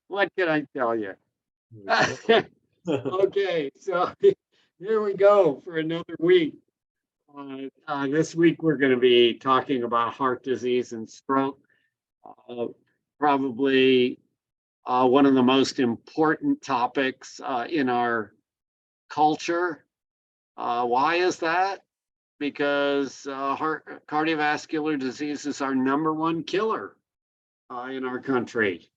What can I tell you? Okay, so here we go for another week. This week we're going to be talking about heart disease and stroke. Uh, Probably one of the most important topics in our culture. Why is that? Because cardiovascular disease is our number one killer in our country.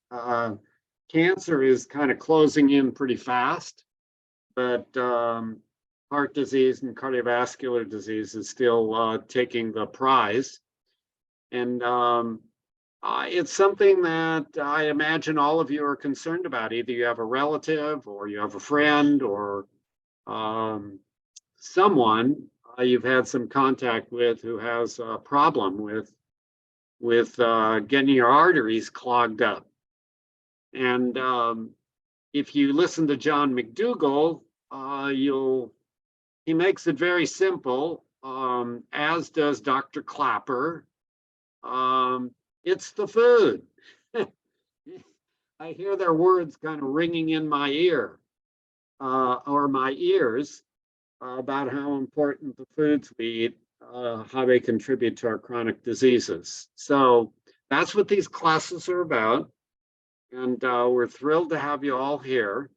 Cancer is kind of closing in pretty fast, but heart disease and cardiovascular disease is still taking the prize. And it's something that I imagine all of you are concerned about. Either you have a relative or you have a friend or someone you've had some contact with who has a problem with getting your arteries clogged up. And if you listen to John McDougall, he makes it very simple, as does Dr. Clapper. It's the food. I hear their words kind of ringing in my ear or my ears about how important the foods we eat, how they contribute to our chronic diseases. So that's what these classes are about. And we're thrilled to have you all here.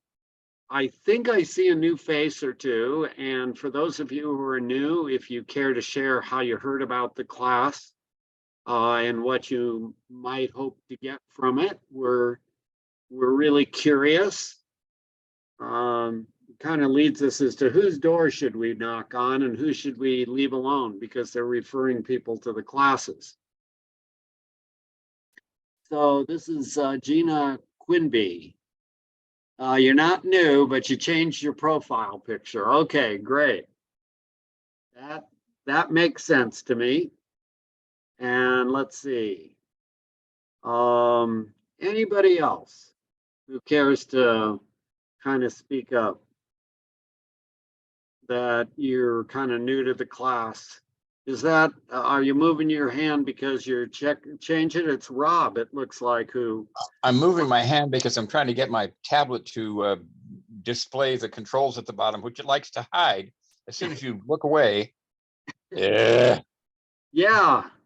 I think I see a new face or two. And for those of you who are new, if you care to share how you heard about the class and what you might hope to get from it, we're really curious. Kind of leads us as to whose door should we knock on and who should we leave alone because they're referring people to the classes. So this is Gina Quinby. You're not new, but you changed your profile picture. Okay, great. That makes sense to me. And let's see. Anybody else who cares to kind of speak up that you're kind of new to the class? Is that, are you moving your hand because you're change it? It's Rob, it looks like, who. I'm moving my hand because I'm trying to get my tablet to display the controls at the bottom, which it likes to hide as soon as you look away. Yeah,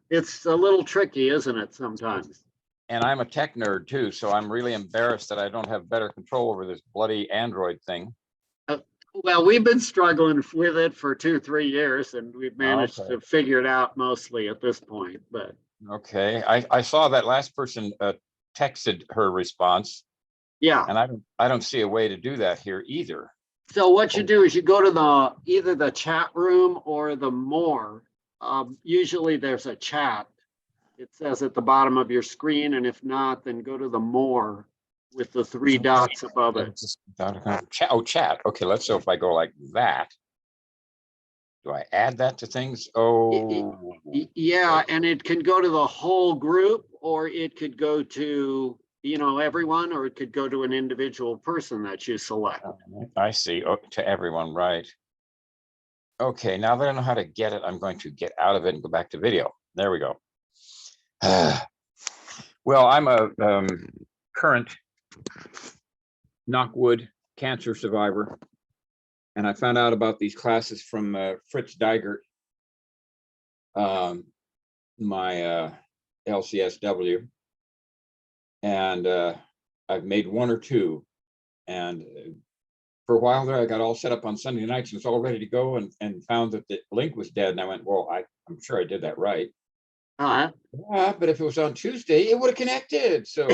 it's a little tricky, isn't it, sometimes? and I'm a tech nerd too, so I'm really embarrassed that I don't have better control over this bloody Android thing. Well, we've been struggling with it for 2-3 years, and we've managed to figure it out mostly at this point. But okay, I saw that last person texted her response. Yeah, and I don't see a way to do that here either. So what you do is you go to either the chat room or the more. Usually there's a chat. It says at the bottom of your screen, and if not, then go to the more with the 3 dots above it. Oh, chat. Okay, let's see if I go like that. Do I add that to things? Oh, yeah, and it can go to the whole group, or it could go to everyone, or it could go to an individual person that you select. I see. Oh, to everyone, right? Okay, now that I know how to get it, I'm going to get out of it and go back to video. There we go. Well, I'm a current, knock wood, cancer survivor, and I found out about these classes from Fritz Deigert, my LCSW, and I've made 1 or 2, and for a while there I got all set up on Sunday nights and it's all ready to go, and found that the link was dead, and I went, well, I'm sure I did that right. Yeah, but if it was on Tuesday, it would have connected. So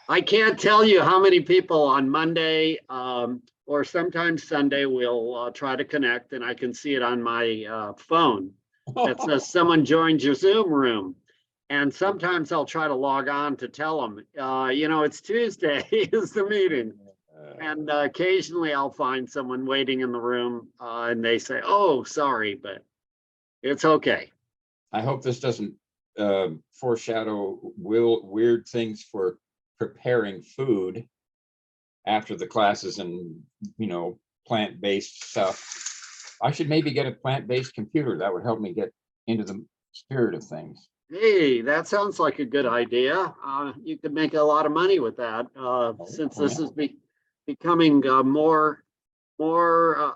I can't tell you how many people on Monday or sometimes Sunday will try to connect, and I can see it on my phone that says someone joined your Zoom room. And sometimes I'll try to log on to tell them, it's Tuesday is the meeting. And occasionally I'll find someone waiting in the room and they say, oh, sorry, but it's okay. I hope this doesn't foreshadow weird things for preparing food after the classes and, plant-based stuff. I should maybe get a plant-based computer. That would help me get into the spirit of things. Hey, that sounds like a good idea. You could make a lot of money with that, since this is becoming more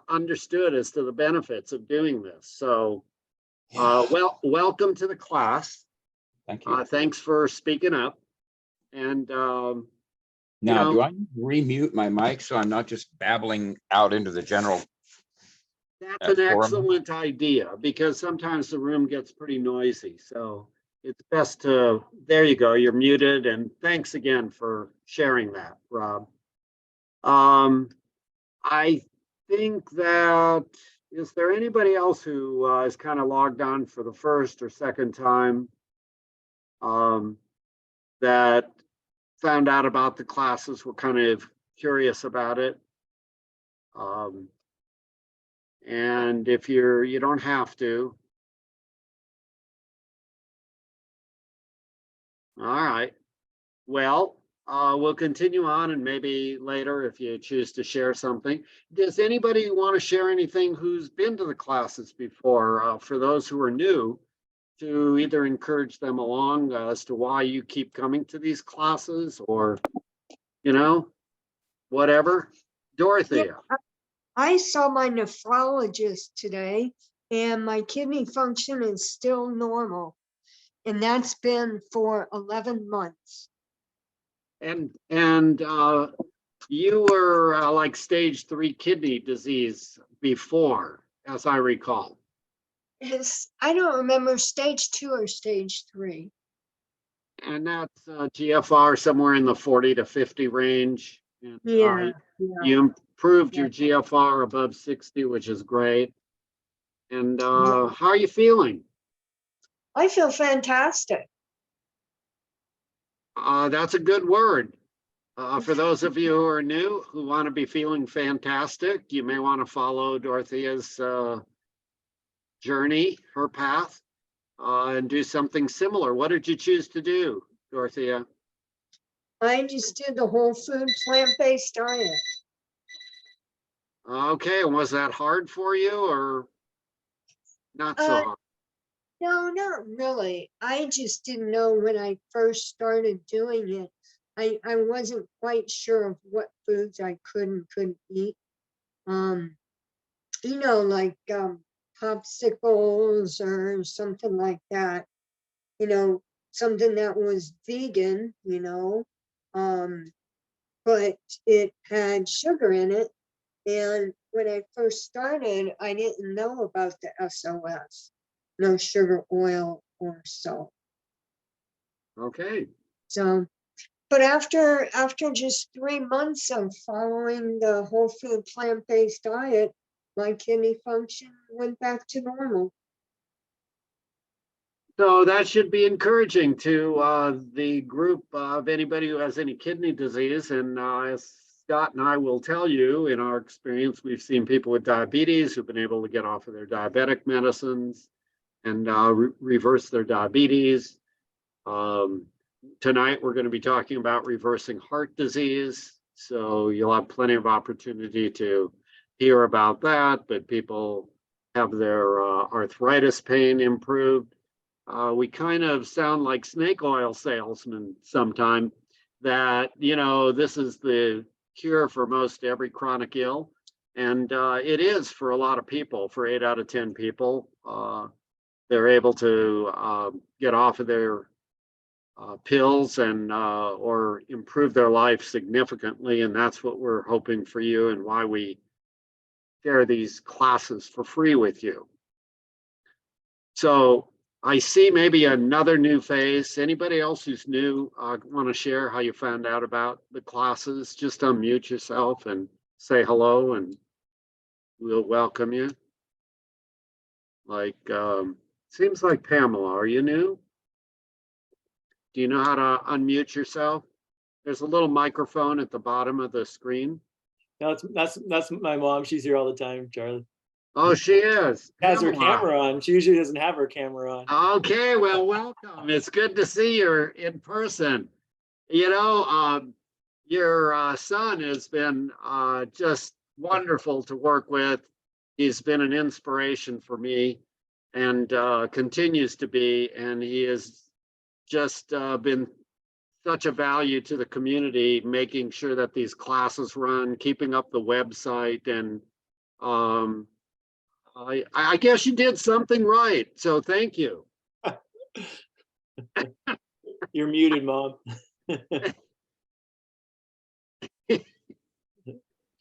understood as to the benefits of doing this. So, Yeah, welcome to the class. thank you. Thanks for speaking up. And you Now, do know, I remute my mic so I'm not just babbling out into the general that's an forum? excellent idea because sometimes the room gets pretty noisy. So it's best to, there you go, you're muted. And thanks again for sharing that, Rob. Um, I think that, is there anybody else who is kind of logged on for the first or second time um, that found out about the classes, were kind of curious about it? Um, and if you don't have to. All right. Well, we'll continue on and maybe later if you choose to share something. Does anybody want to share anything who's been to the classes before? For those who are new, to either encourage them along as to why you keep coming to these classes or, you know, whatever. Yeah, Dorothea. I saw my nephrologist today and my kidney function is still normal. And that's been for 11 months. And you were like stage 3 kidney disease before, as I recall. I don't remember stage 2 or stage 3. And that's GFR somewhere in the 40 to 50 range. And, Yeah. you improved your GFR above 60, which is great. And how are you feeling? I feel fantastic. That's a good word. For those of you who are new, who want to be feeling fantastic, you may want to follow Dorothea's journey, her path, and do something similar. What did you choose to do, Dorothea? I just did the whole food plant-based diet. Okay, and was that hard for you or not so hard? No, not really. I just didn't know when I first started doing it. I wasn't quite sure of what foods I could and couldn't eat. Like popsicles or something like that. Something that was vegan, but it had sugar in it. And when I first started, I didn't know about the SOS, no sugar, oil, or salt. Okay. So, but after just 3 months of following the whole food plant-based diet, my kidney function went back to normal. So that should be encouraging to the group of anybody who has any kidney disease. And as Scott and I will tell you, in our experience, we've seen people with diabetes who've been able to get off of their diabetic medicines and reverse their diabetes. Tonight, we're going to be talking about reversing heart disease. So you'll have plenty of opportunity to hear about that, but people have their arthritis pain improved. We kind of sound like snake oil salesmen sometime that, this is the cure for most every chronic ill. And it is for a lot of people, for 8 out of 10 people. They're able to get off of their pills and or improve their life significantly. And that's what we're hoping for you and why we share these classes for free with you. So I see maybe another new face. Anybody else who's new want to share how you found out about the classes? Just unmute yourself and say hello and we'll welcome you. Like, seems like Pamela, are you new? Do you know how to unmute yourself? There's a little microphone at the bottom of the screen. No, that's my mom. She's here all the time, Charlie. Oh, she is. She has her Pamela. camera on. She usually doesn't have her camera on. Okay, well, welcome. It's good to see you in person. Your son has been just wonderful to work with. He's been an inspiration for me. and continues to be. And he has just been such a value to the community, making sure that these classes run, keeping up the website, and I guess you did something right. So thank you. You're muted, Mom.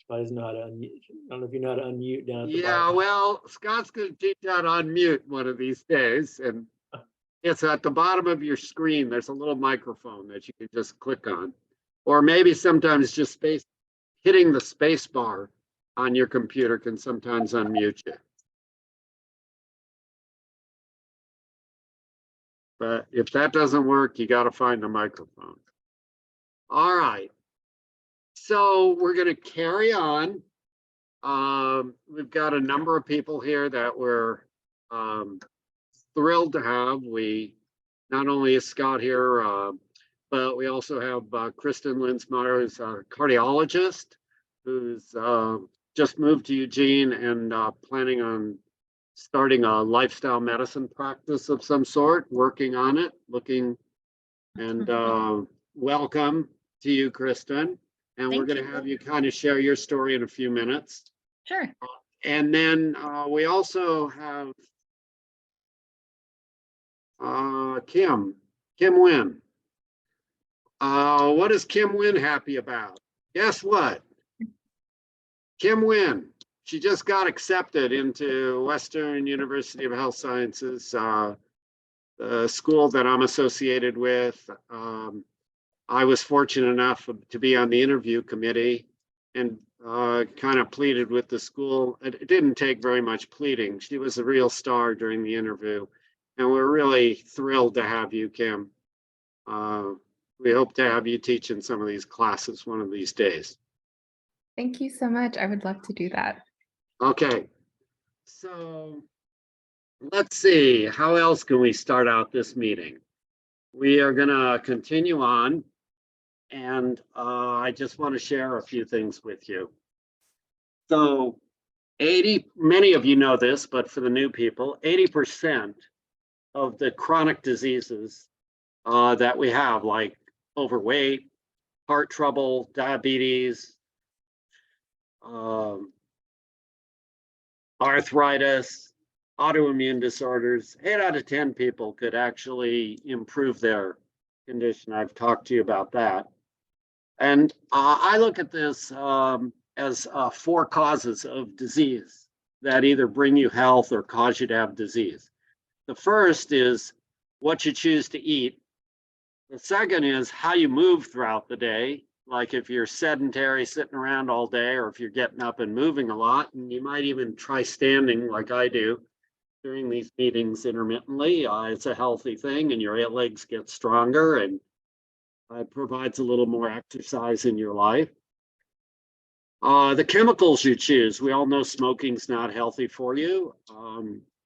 Probably doesn't know how to unmute. I don't know if you know how to unmute down at the Yeah, bottom. well, Scott's going to teach how to unmute one of these days, and it's at the bottom of your screen. There's a little microphone that you can just click on, or maybe sometimes just hitting the space bar on your computer can sometimes unmute you. But if that doesn't work, you got to find a microphone. All right. So we're going to carry on. We've got a number of people here that we're thrilled to have. We not only is Scott here, but we also have Kristen Linsmeyer, who's a cardiologist, who's just moved to Eugene and planning on starting a lifestyle medicine practice of some sort, working on it, and welcome to you, Kristen. And we're Thank going to you. have you kind of share your story in a few minutes. Sure. And then we also have Kim Nguyen. What is Kim Nguyen happy about? Guess what? Kim Nguyen, she just got accepted into Western University of Health Sciences, the school that I'm associated with. I was fortunate enough to be on the interview committee and kind of pleaded with the school. It didn't take very much pleading. She was a real star during the interview. And we're really thrilled to have you, Kim. We hope to have you teach in some of these classes one of these days. Thank you so much. I would love to do that. Okay. So let's see, how else can we start out this meeting? We are going to continue on. And I just want to share a few things with you. So many of you know this, but for the new people, 80% of the chronic diseases that we have, like overweight, heart trouble, diabetes, arthritis, autoimmune disorders, 8 out of 10 people could actually improve their condition. I've talked to you about that. And I look at this as 4 causes of disease that either bring you health or cause you to have disease. The first is what you choose to eat. The second is how you move throughout the day. Like if you're sedentary, sitting around all day, or if you're getting up and moving a lot, and you might even try standing like I do during these meetings intermittently. It's a healthy thing, and your legs get stronger, and it provides a little more exercise in your life. The chemicals you choose. We all know smoking's not healthy for you.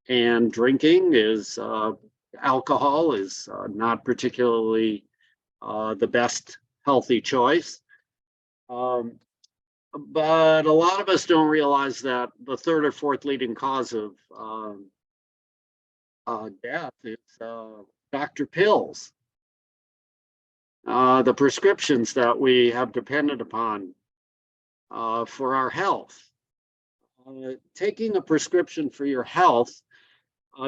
And drinking is, alcohol is not particularly the best healthy choice. But a lot of us don't realize that the 3rd or 4th leading cause of death is doctor pills. The prescriptions that we have depended upon for our health. Taking a prescription for your health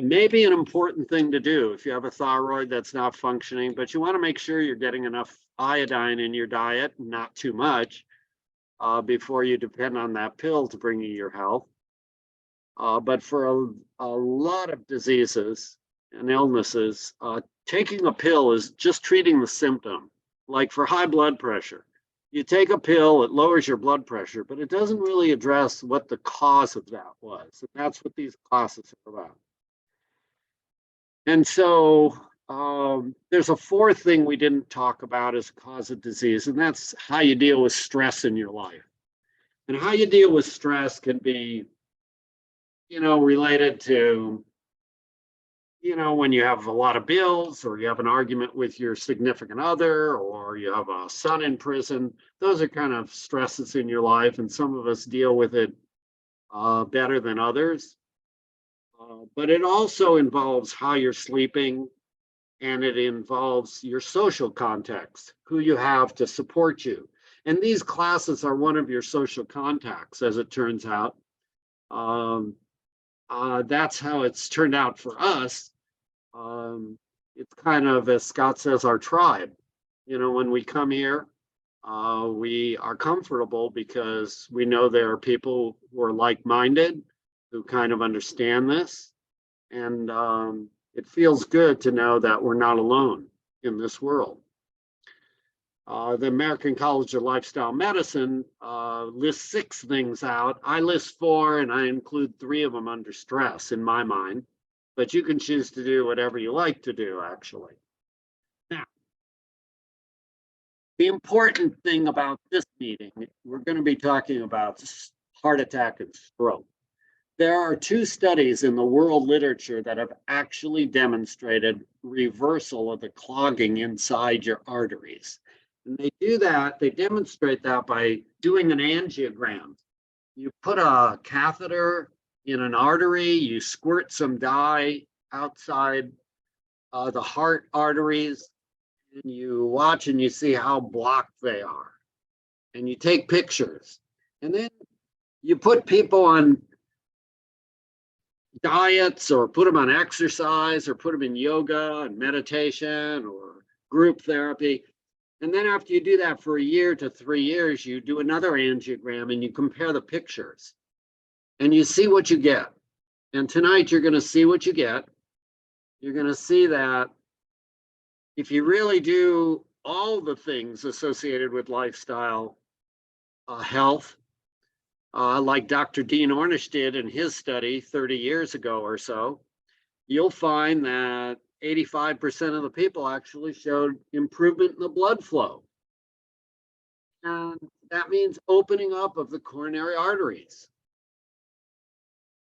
may be an important thing to do if you have a thyroid that's not functioning, but you want to make sure you're getting enough iodine in your diet, not too much, before you depend on that pill to bring you your health. But for a lot of diseases and illnesses, taking a pill is just treating the symptom. Like for high blood pressure, you take a pill, it lowers your blood pressure, but it doesn't really address what the cause of that was. And that's what these classes are about. And so there's a 4th thing we didn't talk about as a cause of disease, and that's how you deal with stress in your life. And how you deal with stress can be, related to, when you have a lot of bills, or you have an argument with your significant other, or you have a son in prison. Those are kind of stresses in your life, and some of us deal with it better than others. But it also involves how you're sleeping, and it involves your social context, who you have to support you. And these classes are one of your social contacts, as it turns out. That's how it's turned out for us. It's kind of, as Scott says, our tribe. You know, when we come here, we are comfortable because we know there are people who are like-minded, who kind of understand this. And it feels good to know that we're not alone in this world. The American College of Lifestyle Medicine lists 6 things out. I list 4, and I include 3 of them under stress in my mind, but you can choose to do whatever you like to do, actually. Now, the important thing about this meeting, we're going to be talking about heart attack and stroke. There are 2 studies in the world literature that have actually demonstrated reversal of the clogging inside your arteries. And they do that, they demonstrate that by doing an angiogram. You put a catheter in an artery, you squirt some dye outside the heart arteries, and you watch and you see how blocked they are. And you take pictures. And then you put people on diets, or put them on exercise, or put them in yoga and meditation or group therapy. And then after you do that for 1 year to 3 years, you do another angiogram and you compare the pictures and you see what you get. And tonight you're going to see what you get. You're going to see that if you really do all the things associated with lifestyle health, like Dr. Dean Ornish did in his study 30 years ago or so, you'll find that 85% of the people actually showed improvement in the blood flow. And that means opening up of the coronary arteries.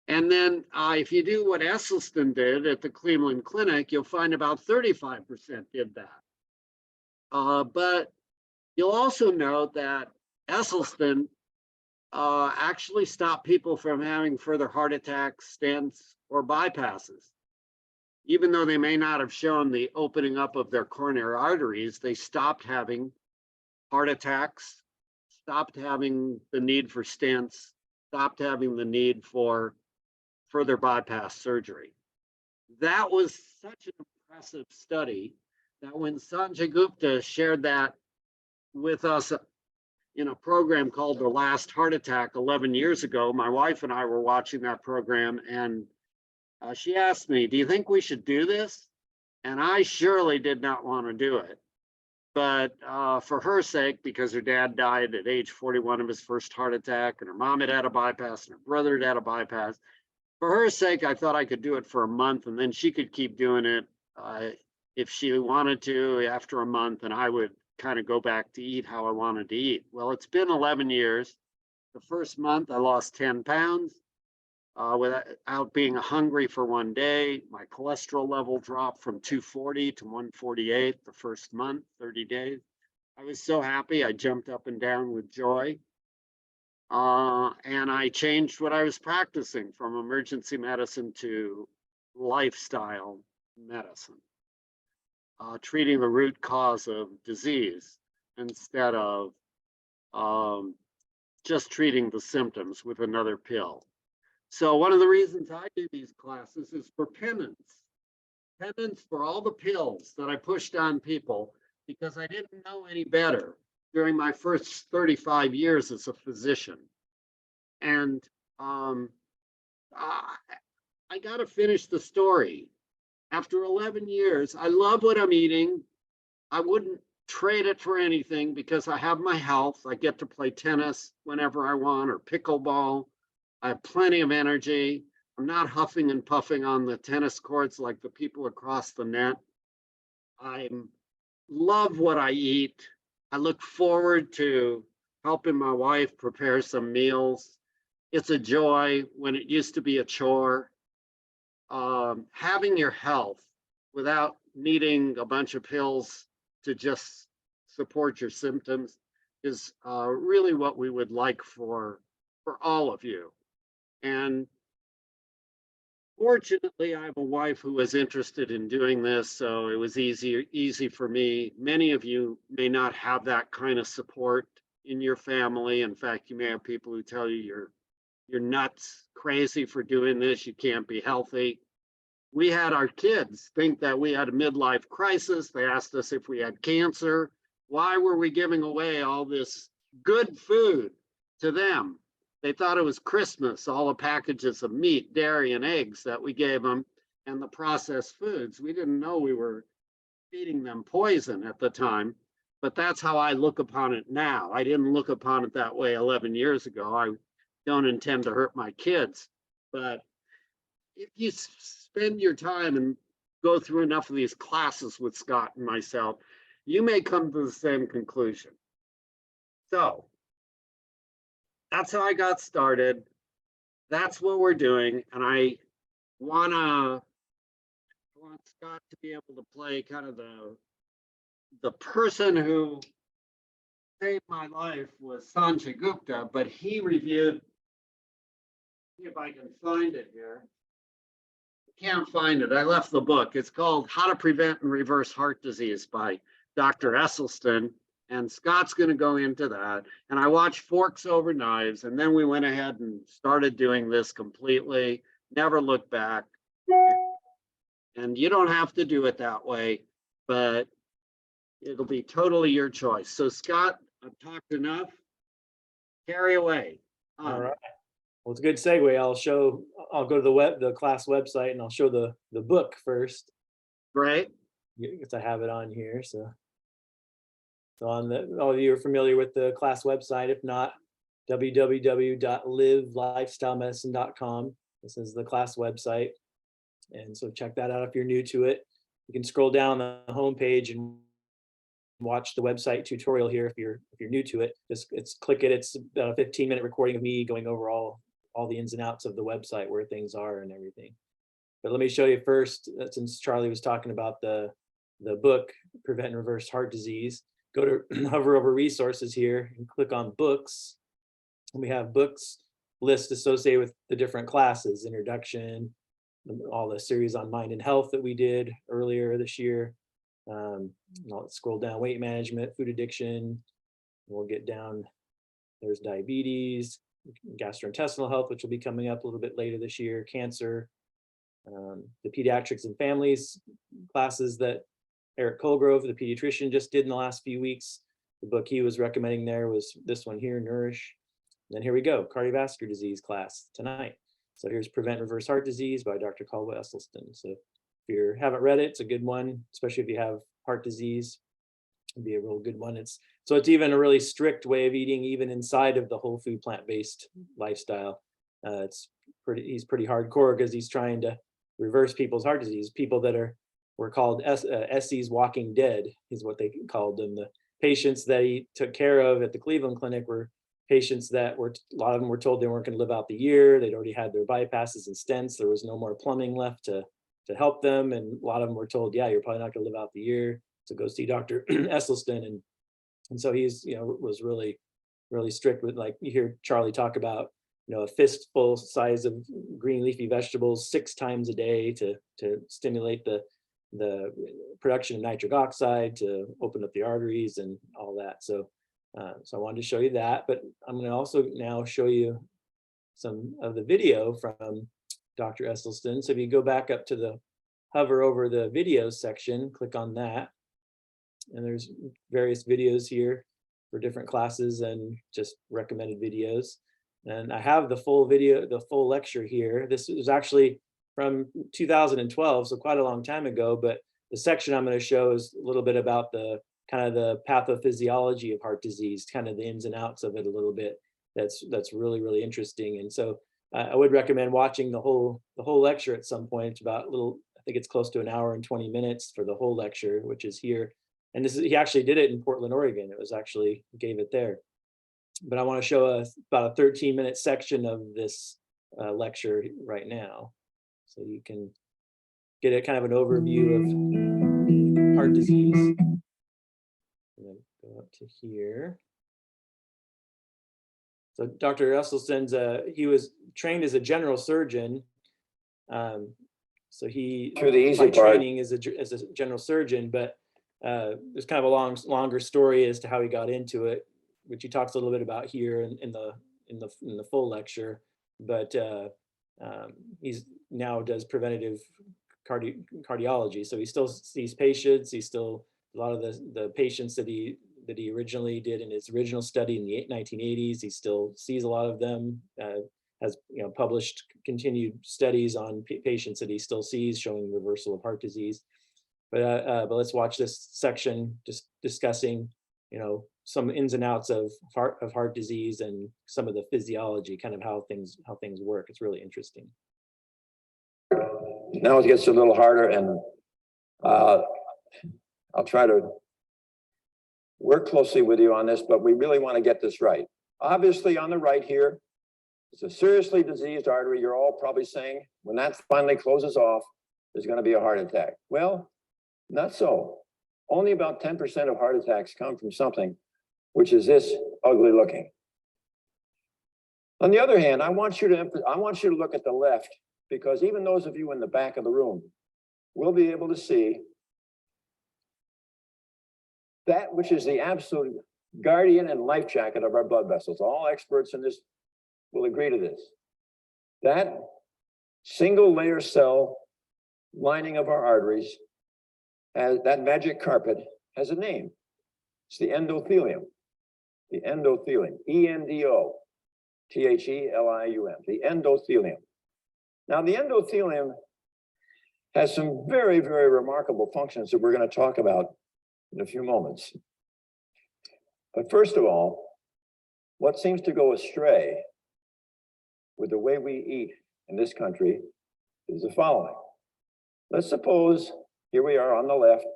And then if you do what Esselstyn did at the Cleveland Clinic, you'll find about 35% did that. But you'll also note that Esselstyn actually stopped people from having further heart attacks, stents, or bypasses. Even though they may not have shown the opening up of their coronary arteries, they stopped having heart attacks, stopped having the need for stents, stopped having the need for further bypass surgery. That was such an impressive study that when Sanjay Gupta shared that with us in a program called The Last Heart Attack 11 years ago, my wife and I were watching that program, and she asked me, "Do you think we should do this?" And I surely did not want to do it. But for her sake, because her dad died at age 41 of his first heart attack, and her mom had had a bypass, and her brother had had a bypass, for her sake, I thought I could do it for a month, and then she could keep doing it if she wanted to after a month, and I would kind of go back to eat how I wanted to eat. Well, it's been 11 years. The first month, I lost 10 pounds. Without being hungry for 1 day. My cholesterol level dropped from 240 to 148 the first month, 30 days. I was so happy, I jumped up and down with joy. And I changed what I was practicing from emergency medicine to lifestyle medicine, treating the root cause of disease instead of just treating the symptoms with another pill. So one of the reasons I do these classes is for penance. Penance for all the pills that I pushed on people because I didn't know any better during my first 35 years as a physician. And I got to finish the story. After 11 years, I love what I'm eating. I wouldn't trade it for anything because I have my health. I get to play tennis whenever I want, or pickleball. I have plenty of energy. I'm not huffing and puffing on the tennis courts like the people across the net. I love what I eat. I look forward to helping my wife prepare some meals. It's a joy when it used to be a chore. Having your health without needing a bunch of pills to just support your symptoms is really what we would like for all of you. And Fortunately, I have a wife who was interested in doing this, so it was easy for me. Many of you may not have that kind of support in your family. In fact, you may have people who tell you you're nuts, crazy for doing this, you can't be healthy. We had our kids think that we had a midlife crisis. They asked us if we had cancer. Why were we giving away all this good food to them? They thought it was Christmas, all the packages of meat, dairy, and eggs that we gave them, and the processed foods. We didn't know we were feeding them poison at the time, but that's how I look upon it now. I didn't look upon it that way 11 years ago. I don't intend to hurt my kids, but if you spend your time and go through enough of these classes with Scott and myself, you may come to the same conclusion. So that's how I got started. That's what we're doing. And I want Scott to be able to play kind of the person who saved my life was Sanjay Gupta, but he reviewed, see if I can find it here. Can't find it. I left the book. It's called How to Prevent and Reverse Heart Disease by Dr. Esselstyn. And Scott's going to go into that. And I watched Forks Over Knives. And then we went ahead and started doing this completely, never looked back. And you don't have to do it that way, but it'll be totally your choice. So Scott, I've talked enough. Carry away. All right. Well, it's a good segue. I'll go to the class website, and I'll show the book first. Great. Because I have it on here. So all of you are familiar with the class website. If not, www.livelifestylemedicine.com. This is the class website. And so check that out if you're new to it. You can scroll down the homepage and watch the website tutorial here if you're new to it. Just click it. It's about a 15-minute recording of me going over all the ins and outs of the website, where things are and everything. But let me show you first, since Charlie was talking about the book, Prevent and Reverse Heart Disease, go to hover over resources here and click on books. And we have books list associated with the different classes, introduction, all the series on mind and health that we did earlier this year. I'll scroll down, weight management, food addiction. We'll get down, there's diabetes, gastrointestinal health, which will be coming up a little bit later this year, cancer, the pediatrics and families classes that Eric Colgrove, the pediatrician, just did in the last few weeks. The book he was recommending there was this one here, Nourish. And then here we go, cardiovascular disease class tonight. So here's Prevent and Reverse Heart Disease by Dr. Caldwell Esselstyn. So if you haven't read it, it's a good one, especially if you have heart disease. It'd be a real good one. It's even a really strict way of eating, even inside of the whole food plant-based lifestyle. He's pretty hardcore because he's trying to reverse people's heart disease. People that were called SC's Walking Dead is what they called them. The patients that he took care of at the Cleveland Clinic were patients that a lot of them were told they weren't going to live out the year. They'd already had their bypasses and stents. There was no more plumbing left to help them. And a lot of them were told, yeah, you're probably not going to live out the year. So go see Dr. Esselstyn. And so he's, was really, really strict with, like you hear Charlie talk about, a fistful size of green leafy vegetables 6 times a day to stimulate the production of nitric oxide, to open up the arteries and all that. So I wanted to show you that, but I'm going to also now show you some of the video from Dr. Esselstyn. So if you go back up to hover over the videos section, click on that. And there's various videos here for different classes and just recommended videos. And I have the full video, the full lecture here. This is actually from 2012, so quite a long time ago, but the section I'm going to show is a little bit about the kind of the pathophysiology of heart disease, kind of the ins and outs of it a little bit. That's really, really interesting. And so I would recommend watching the whole lecture at some point. It's about I think it's close to an hour and 20 minutes for the whole lecture, which is here. And he actually did it in Portland, Oregon. It was actually, gave it there. But I want to show about a 13-minute section of this lecture right now. So you can get a kind of an overview of heart disease. And then go up to here. So Dr. Esselstyn's, he was trained as a general surgeon, So he, Through the easy by part. training as a general surgeon, but there's kind of a longer story as to how he got into it, which he talks a little bit about here in the full lecture. But he's now does preventative cardiology, so he still sees patients. He still, a lot of the patients that he originally did in his original study in the 1980s, he still sees a lot of them. Has published continued studies on patients that he still sees showing reversal of heart disease. But let's watch this section just discussing some ins and outs of heart disease and some of the physiology, kind of how things work. It's really interesting. Now it gets a little harder, and I'll try to work closely with you on this, but we really want to get this right. Obviously, on the right here, it's a seriously diseased artery. You're all probably saying, when that finally closes off, there's going to be a heart attack. Well, not so. Only about 10% of heart attacks come from something which is this ugly looking. On the other hand, I want you to look at the left, because even those of you in the back of the room will be able to see that which is the absolute guardian and life jacket of our blood vessels. All experts in this will agree to this. That single layer cell lining of our arteries, that magic carpet, has a name. It's the endothelium. The endothelium, E-N-D-O-T-H-E-L-I-U-M, the endothelium. Now, the endothelium has some very, very remarkable functions that we're going to talk about in a few moments. But first of all, what seems to go astray with the way we eat in this country is the following. Let's suppose, here we are on the left,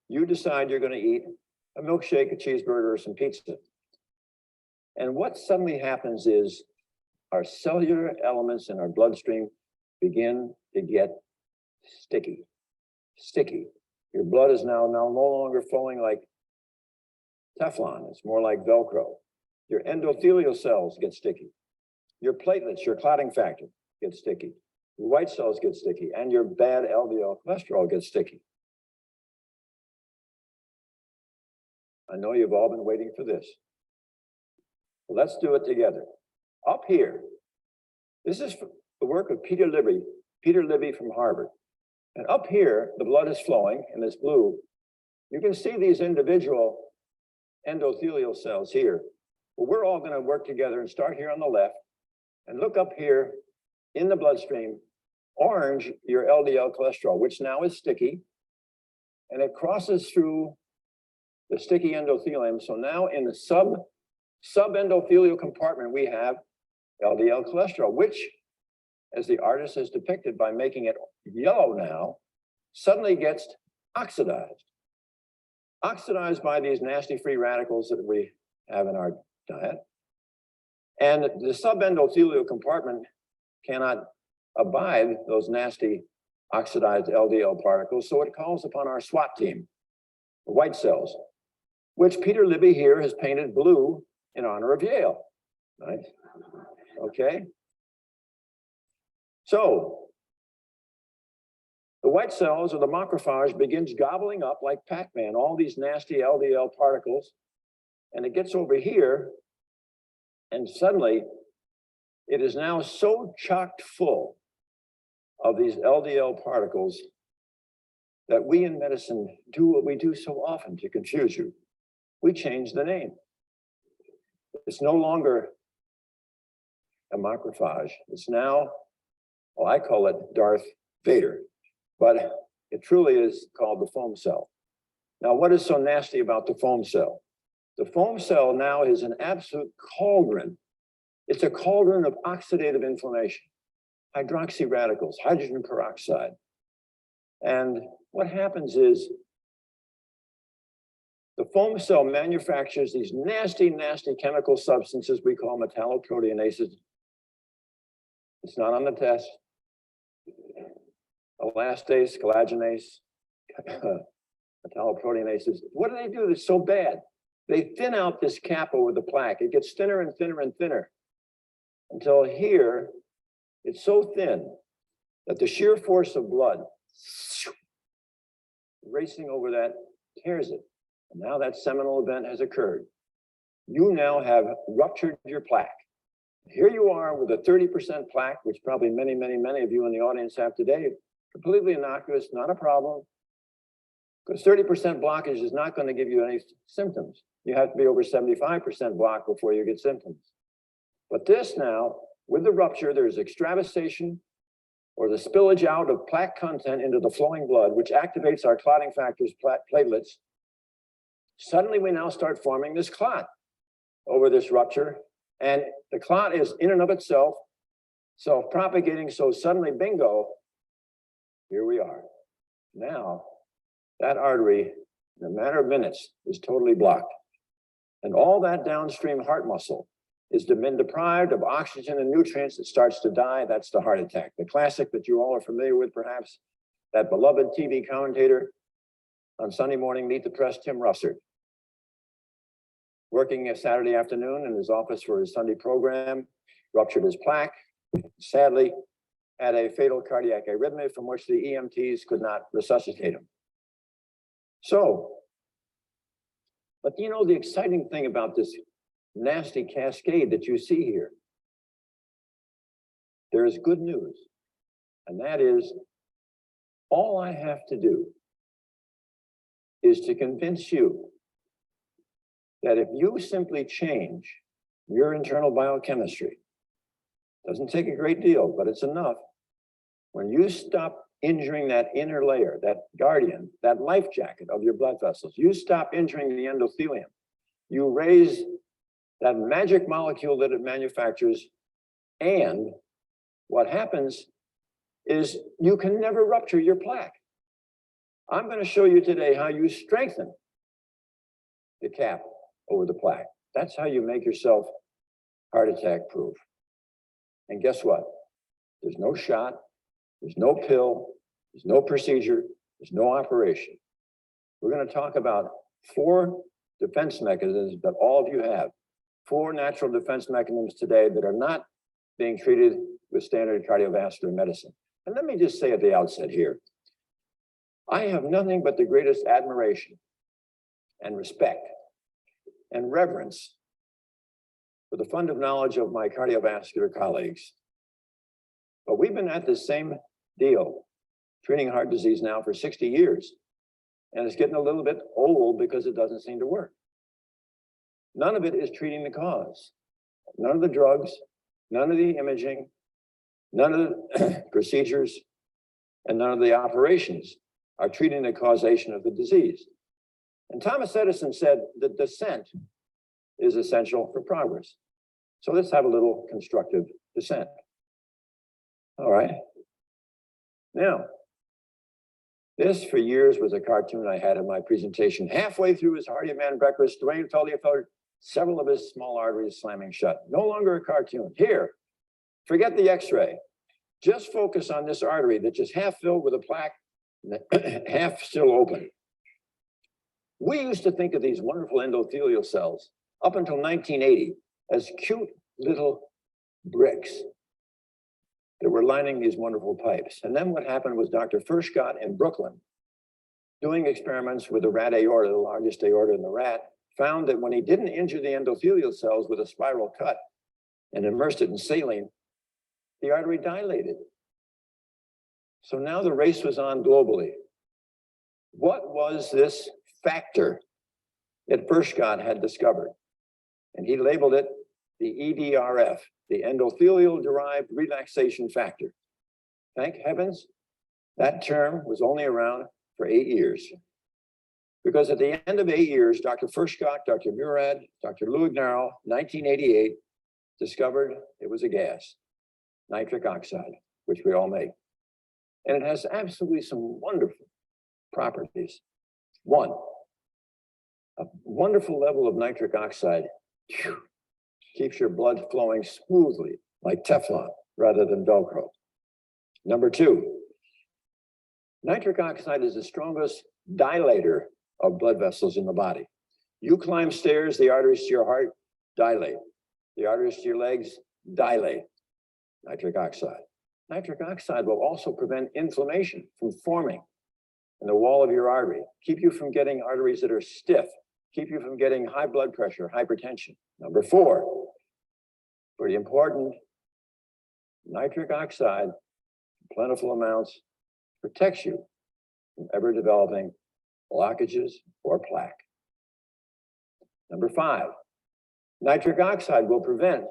you decide you're going to eat a milkshake, a cheeseburger, or some pizza. And what suddenly happens is our cellular elements in our bloodstream begin to get sticky. Sticky. Your blood is now no longer flowing like Teflon. It's more like Velcro. Your endothelial cells get sticky. Your platelets, your clotting factor, gets sticky. Your white cells get sticky, and your bad LDL cholesterol gets sticky. I know you've all been waiting for this. Well, let's do it together. Up here, this is the work of Peter Libby from Harvard. And up here, the blood is flowing in this blue. You can see these individual endothelial cells here. Well, we're all going to work together and start here on the left and look up here in the bloodstream. Orange, your LDL cholesterol, which now is sticky, and it crosses through the sticky endothelium. So now in the subendothelial compartment, we have LDL cholesterol, which, as the artist has depicted by making it yellow now, suddenly gets oxidized. Oxidized by these nasty free radicals that we have in our diet. And the subendothelial compartment cannot abide those nasty oxidized LDL particles, so it calls upon our SWAT team, the white cells, which Peter Libby here has painted blue in honor of Yale. Right? Okay. So the white cells or the macrophage begins gobbling up like Pac-Man all these nasty LDL particles, and it gets over here, and suddenly it is now so chocked full of these LDL particles that we in medicine do what we do so often to confuse you. We change the name. It's no longer a macrophage. It's now, well, I call it Darth Vader, but it truly is called the foam cell. Now, what is so nasty about the foam cell? The foam cell now is an absolute cauldron. It's a cauldron of oxidative inflammation, hydroxy radicals, hydrogen peroxide. And what happens is the foam cell manufactures these nasty, nasty chemical substances we call metalloproteinases. It's not on the test. Elastase, collagenase, metalloproteinases. What do they do that's so bad? They thin out this kappa with the plaque. It gets thinner and thinner and thinner until here it's so thin that the sheer force of blood racing over that tears it. And now that seminal event has occurred. You now have ruptured your plaque. Here you are with a 30% plaque, which probably many of you in the audience have today. Completely innocuous, not a problem. Because 30% blockage is not going to give you any symptoms. You have to be over 75% block before you get symptoms. But this now, with the rupture, there's extravasation or the spillage out of plaque content into the flowing blood, which activates our clotting factors, platelets. Suddenly, we now start forming this clot over this rupture. And the clot is in and of itself self-propagating. So suddenly, bingo, here we are. Now, that artery, in a matter of minutes, is totally blocked. And all that downstream heart muscle is been deprived of oxygen and nutrients. It starts to die. That's the heart attack. The classic that you all are familiar with, perhaps, that beloved TV commentator on Sunday morning, Meet the Press, Tim Russert, working a Saturday afternoon in his office for his Sunday program, ruptured his plaque, sadly, had a fatal cardiac arrhythmia from which the EMTs could not resuscitate him. So, but you know, the exciting thing about this nasty cascade that you see here, there is good news. And that is, all I have to do is to convince you that if you simply change your internal biochemistry, doesn't take a great deal, but it's enough. When you stop injuring that inner layer, that guardian, that life jacket of your blood vessels, you stop injuring the endothelium, you raise that magic molecule that it manufactures, and what happens is you can never rupture your plaque. I'm going to show you today how you strengthen the cap over the plaque. That's how you make yourself heart attack proof. And guess what? There's no shot, there's no pill, there's no procedure, there's no operation. We're going to talk about 4 defense mechanisms that all of you have. 4 natural defense mechanisms today that are not being treated with standard cardiovascular medicine. And let me just say at the outset here, I have nothing but the greatest admiration and respect and reverence for the fund of knowledge of my cardiovascular colleagues. But we've been at this same deal, treating heart disease now for 60 years. And it's getting a little bit old because it doesn't seem to work. None of it is treating the cause. None of the drugs, none of the imaging, none of the procedures, and none of the operations are treating the causation of the disease. And Thomas Edison said that dissent is essential for progress. So let's have a little constructive dissent. All right. Now, this for years was a cartoon I had in my presentation. Halfway through his hearty man breakfast, Dwayne told you felt several of his small arteries slamming shut. No longer a cartoon. Here, forget the x-ray. Just focus on this artery that's just half filled with a plaque, and half still open. We used to think of these wonderful endothelial cells up until 1980 as cute little bricks that were lining these wonderful pipes. And then what happened was Dr. Furchtgott in Brooklyn, doing experiments with the rat aorta, the largest aorta in the rat, found that when he didn't injure the endothelial cells with a spiral cut and immersed it in saline, the artery dilated. So now the race was on globally. What was this factor that Furchtgott had discovered? And he labeled it the EDRF, the endothelial-derived relaxation factor. Thank heavens, that term was only around for 8 years. Because at the end of 8 years, Dr. Furchtgott, Dr. Murad, Dr. Luignaro, 1988, discovered it was a gas, nitric oxide, which we all make. And it has absolutely some wonderful properties. One, a wonderful level of nitric oxide keeps your blood flowing smoothly like Teflon rather than Velcro. Number 2, nitric oxide is the strongest dilator of blood vessels in the body. You climb stairs, the arteries to your heart dilate. The arteries to your legs dilate. Nitric oxide. Nitric oxide will also prevent inflammation from forming in the wall of your artery, keep you from getting arteries that are stiff, keep you from getting high blood pressure, hypertension. Number 4, pretty important, nitric oxide, plentiful amounts, protects you from ever developing blockages or plaque. Number 5, nitric oxide will prevent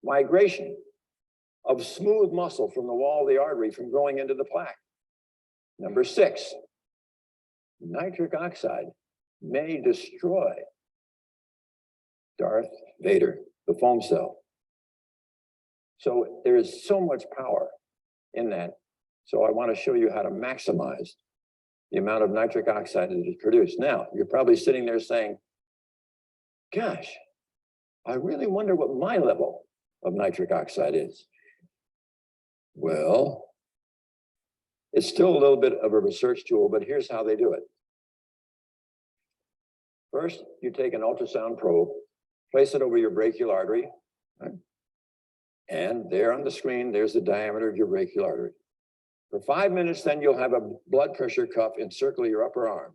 migration of smooth muscle from the wall of the artery from growing into the plaque. Number 6, nitric oxide may destroy Darth Vader, the foam cell. So there is so much power in that. So I want to show you how to maximize the amount of nitric oxide that is produced. Now, you're probably sitting there saying, gosh, I really wonder what my level of nitric oxide is. Well, it's still a little bit of a research tool, but here's how they do it. First, you take an ultrasound probe, place it over your brachial artery, right? And there on the screen, there's the diameter of your brachial artery. For 5 minutes, then you'll have a blood pressure cuff encircle your upper arm,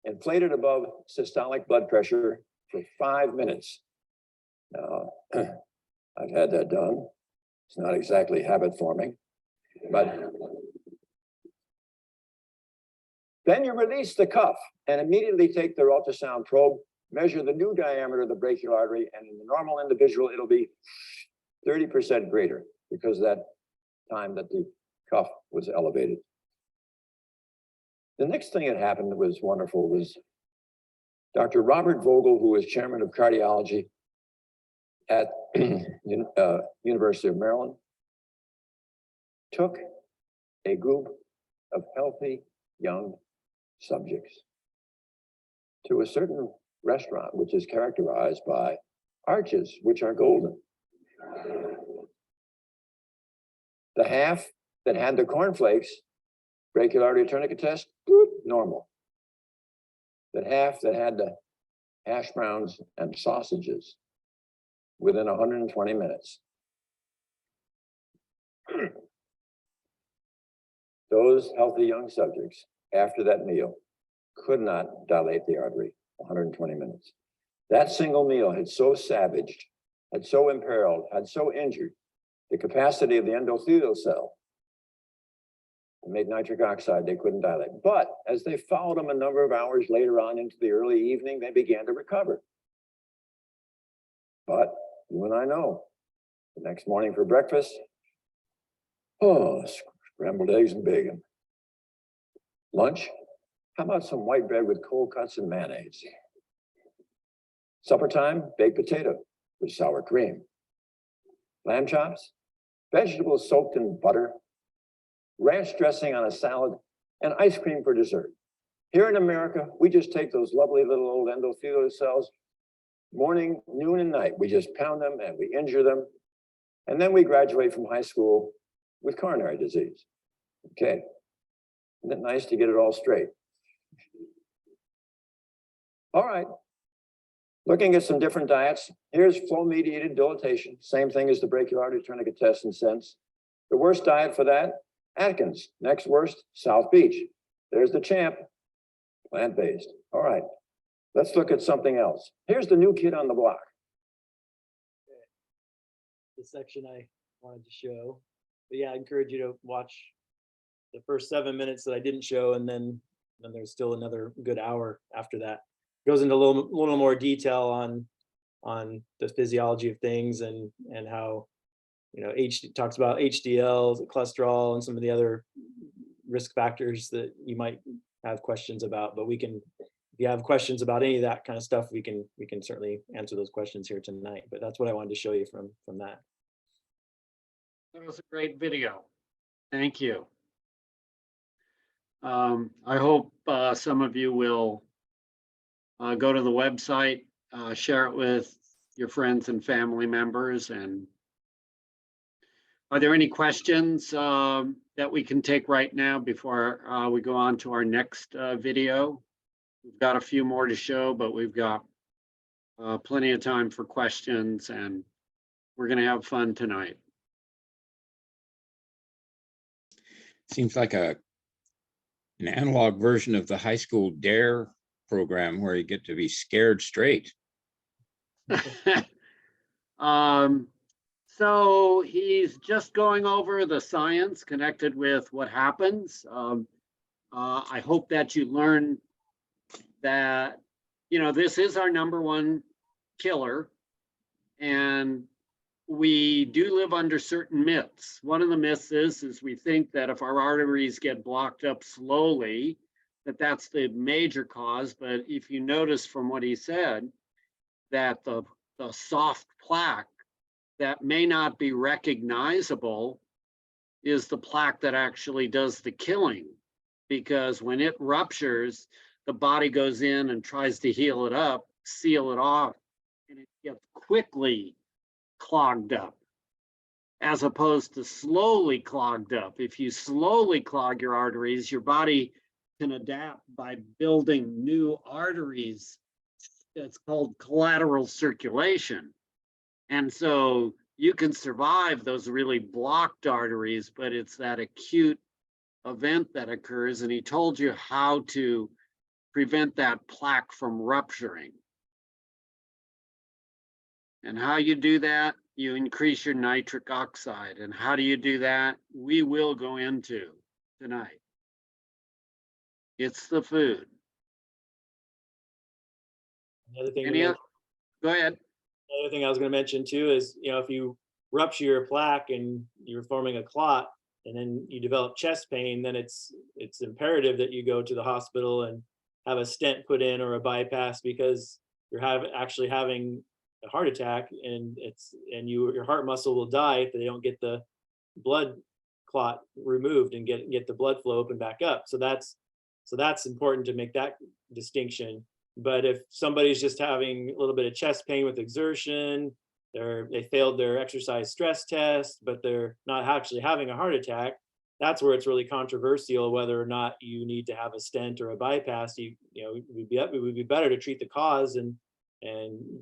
inflated above systolic blood pressure for 5 minutes. Now, I've had that done. It's not exactly habit forming, but then you release the cuff and immediately take the ultrasound probe, measure the new diameter of the brachial artery, and in the normal individual, it'll be 30% greater because of that time that the cuff was elevated. The next thing that happened that was wonderful was Dr. Robert Vogel, who was chairman of cardiology at University of Maryland, took a group of healthy young subjects to a certain restaurant, which is characterized by arches, which are golden. The half that had the cornflakes, brachial artery tourniquet test, boop, normal. The half that had the hash browns and sausages, within 120 minutes. Those healthy young subjects, after that meal, could not dilate the artery 120 minutes. That single meal had so savaged, had so imperiled, had so injured the capacity of the endothelial cell. It made nitric oxide, they couldn't dilate. But as they followed them a number of hours later on into the early evening, they began to recover. But you and I know, the next morning for breakfast, oh, scrambled eggs and bacon. Lunch, how about some white bread with cold cuts and mayonnaise? Supper time, baked potato with sour cream. Lamb chops, vegetables soaked in butter, ranch dressing on a salad, and ice cream for dessert. Here in America, we just take those lovely little old endothelial cells, morning, noon, and night. We just pound them and we injure them. And then we graduate from high school with coronary disease. Okay, isn't it nice to get it all straight? All right, looking at some different diets. Here's flow-mediated dilatation, same thing as the brachial artery tourniquet test in sense. The worst diet for that, Atkins. Next worst, South Beach. There's the champ, plant-based. All right, let's look at something else. Here's the new kid on the block. The section I wanted to show. But yeah, I encourage you to watch the first 7 minutes that I didn't show, and then there's still another good hour after that. Goes into a little more detail on the physiology of things and how, you know, talks about HDL, cholesterol, and some of the other risk factors that you might have questions about. But we can, if you have questions about any of that kind of stuff, we can certainly answer those questions here tonight. But that's what I wanted to show you from that. That was a great video. Thank you. I hope some of you will go to the website, share it with your friends and family members. And are there any questions that we can take right now before we go on to our next video? We've got a few more to show, but we've got plenty of time for questions, and we're going to have fun tonight. seems like an analog version of the high school DARE program where you get to be scared straight. So he's just going over the science connected with what happens. I hope that you learn that, this is our #1 killer. And we do live under certain myths. One of the myths is we think that if our arteries get blocked up slowly, that's the major cause. But if you notice from what he said, that the soft plaque that may not be recognizable is the plaque that actually does the killing. Because when it ruptures, the body goes in and tries to heal it up, seal it off, and it gets quickly clogged up, as opposed to slowly clogged up. If you slowly clog your arteries, your body can adapt by building new arteries. It's called collateral circulation. And so you can survive those really blocked arteries, but it's that acute event that occurs. And he told you how to prevent that plaque from rupturing. And how you do that, you increase your nitric oxide. And how do you do that? We will go into tonight. It's the food. Another thing, Go ahead. another thing I was going to mention too is, if you rupture your plaque and you're forming a clot, and then you develop chest pain, then it's imperative that you go to the hospital and have a stent put in or a bypass, because you're actually having a heart attack, and your heart muscle will die if they don't get the blood clot removed and get the blood flow open back up. So that's important to make that distinction. But if somebody's just having a little bit of chest pain with exertion, they failed their exercise stress test, but they're not actually having a heart attack, that's where it's really controversial whether or not you need to have a stent or a bypass. It would be better to treat the cause and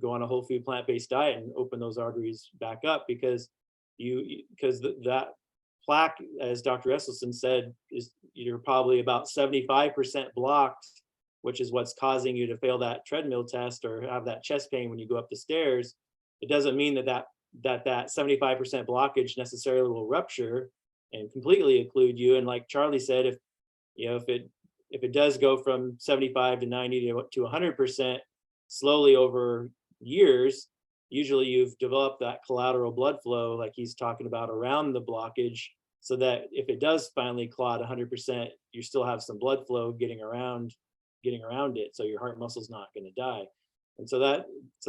go on a whole food plant-based diet and open those arteries back up, because that plaque, as Dr. Esselstyn said, you're probably about 75% blocked, which is what's causing you to fail that treadmill test or have that chest pain when you go up the stairs. It doesn't mean that 75% blockage necessarily will rupture and completely occlude you. And like Charlie said, if it does go from 75 to 90 to 100% slowly over years, usually you've developed that collateral blood flow, like he's talking about, around the blockage, so that if it does finally clot 100%, you still have some blood flow getting around it, so your heart muscle's not going to die. And so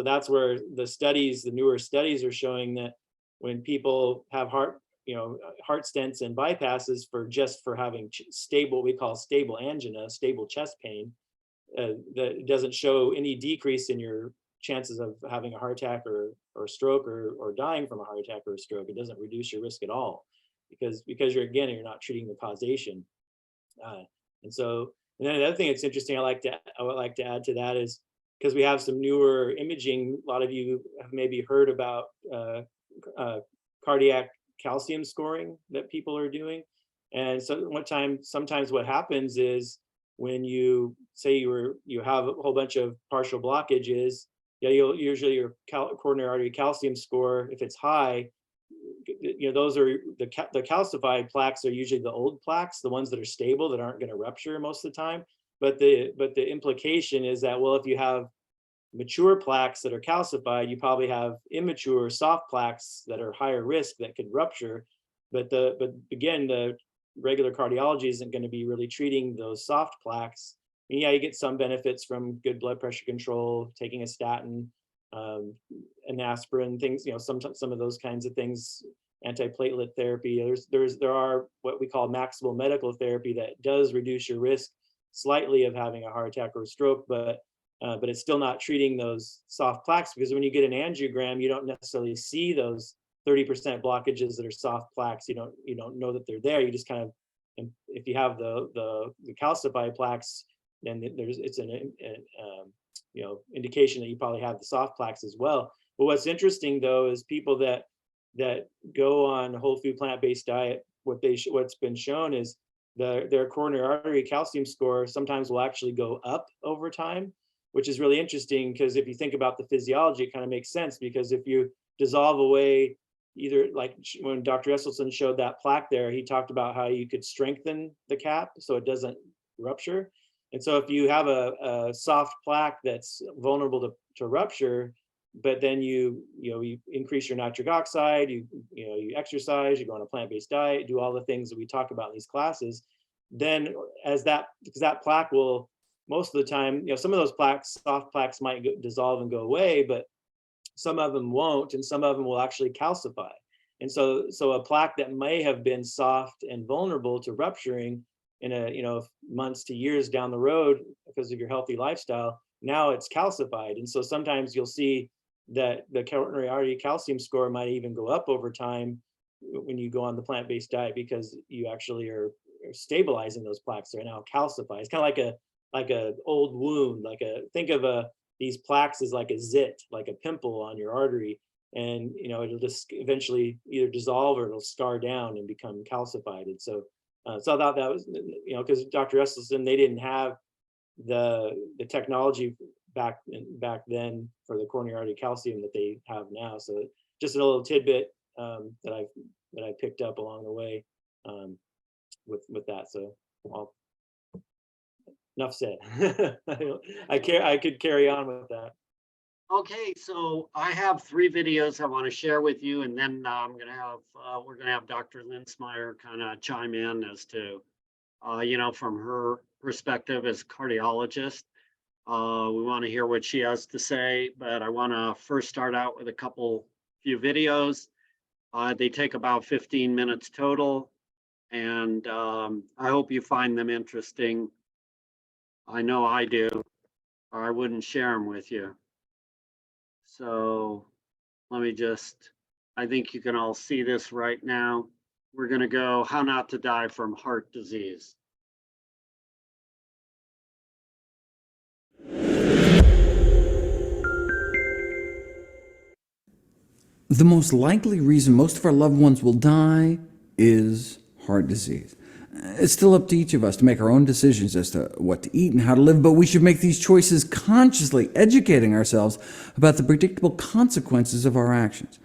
that's where the newer studies are showing that when people have heart stents and bypasses for having stable, we call stable angina, stable chest pain, that doesn't show any decrease in your chances of having a heart attack or stroke or dying from a heart attack or a stroke. It doesn't reduce your risk at all, because you're not treating the causation. And then another thing that's interesting I would like to add to that is, because we have some newer imaging, a lot of you have maybe heard about cardiac calcium scoring that people are doing. And so sometimes what happens is, when you say you have a whole bunch of partial blockages, usually your coronary artery calcium score, if it's high, those are the calcified plaques are usually the old plaques, the ones that are stable, that aren't going to rupture most of the time. But the implication is that, well, if you have mature plaques that are calcified, you probably have immature soft plaques that are higher risk that could rupture. But again, the regular cardiology isn't going to be really treating those soft plaques. And yeah, you get some benefits from good blood pressure control, taking a statin, an aspirin, things, some of those kinds of things, antiplatelet therapy. There are what we call maximal medical therapy that does reduce your risk slightly of having a heart attack or a stroke, but it's still not treating those soft plaques, because when you get an angiogram, you don't necessarily see those 30% blockages that are soft plaques. You don't know that they're there. You just kind of, if you have the calcified plaques, then it's an indication that you probably have the soft plaques as well. But what's interesting though is people that go on a whole food plant-based diet, what's been shown is their coronary artery calcium score sometimes will actually go up over time, which is really interesting because if you think about the physiology, it kind of makes sense, because if you dissolve away, either like when Dr. Esselstyn showed that plaque there, he talked about how you could strengthen the cap so it doesn't rupture. And so if you have a soft plaque that's vulnerable to rupture, but then you increase your nitric oxide, you exercise, you go on a plant-based diet, do all the things that we talk about in these classes, then because that plaque will, most of the time, some of those plaques, soft plaques might dissolve and go away, but some of them won't, and some of them will actually calcify. And so a plaque that may have been soft and vulnerable to rupturing in months to years down the road because of your healthy lifestyle, now it's calcified. And so sometimes you'll see that the coronary artery calcium score might even go up over time when you go on the plant-based diet, because you actually are stabilizing those plaques. They're now calcified. It's kind of like a old wound, think of these plaques as like a zit, like a pimple on your artery, and it'll just eventually either dissolve or it'll scar down and become calcified. And so I thought that was, because Dr. Esselstyn, they didn't have the technology back then for the coronary artery calcium that they have now. So just a little tidbit that I picked up along the way with that. So enough said. I could carry on with that. Okay, so I have 3 videos I want to share with you, and then we're gonna have Dr. Linsmeyer kind of chime in as to, from her perspective as cardiologist. We want to hear what she has to say, but I want to first start out with few videos. They take about 15 minutes total, and I hope you find them interesting. I know I do, or I wouldn't share them with you. So I think you can all see this right now. We're going to go How Not to Die from Heart Disease. The most likely reason most of our loved ones will die is heart disease. It's still up to each of us to make our own decisions as to what to eat and how to live, but we should make these choices consciously, educating ourselves about the predictable consequences of our actions.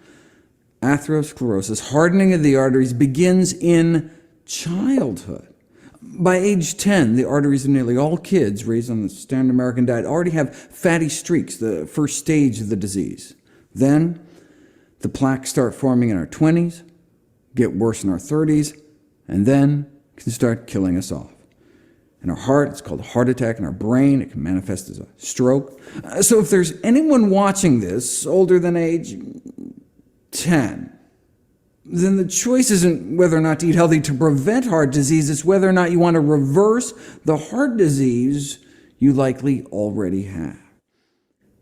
Atherosclerosis, hardening of the arteries, begins in childhood. By age 10, the arteries of nearly all kids raised on the standard American diet already have fatty streaks, the first stage of the disease. Then, the plaques start forming in our 20s, get worse in our 30s, and then can start killing us off. In our heart, it's called a heart attack. In our brain, it can manifest as a stroke. So if there's anyone watching this older than age 10, then the choice isn't whether or not to eat healthy to prevent heart disease, it's whether or not you want to reverse the heart disease you likely already have.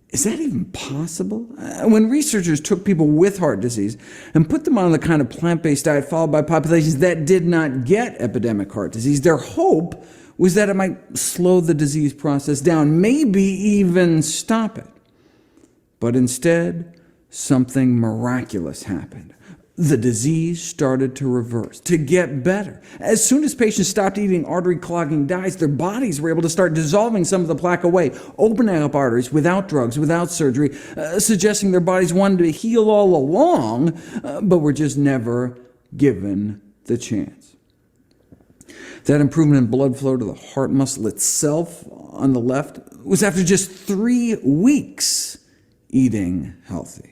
Is that even possible? When researchers took people with heart disease and put them on the kind of plant-based diet followed by populations that did not get epidemic heart disease, their hope was that it might slow the disease process down, maybe even stop it. But instead, something miraculous happened. The disease started to reverse, to get better. As soon as patients stopped eating artery-clogging diets, their bodies were able to start dissolving some of the plaque away, opening up arteries without drugs, without surgery, suggesting their bodies wanted to heal all along, but were just never given the chance. That improvement in blood flow to the heart muscle itself on the left was after just 3 weeks eating healthy.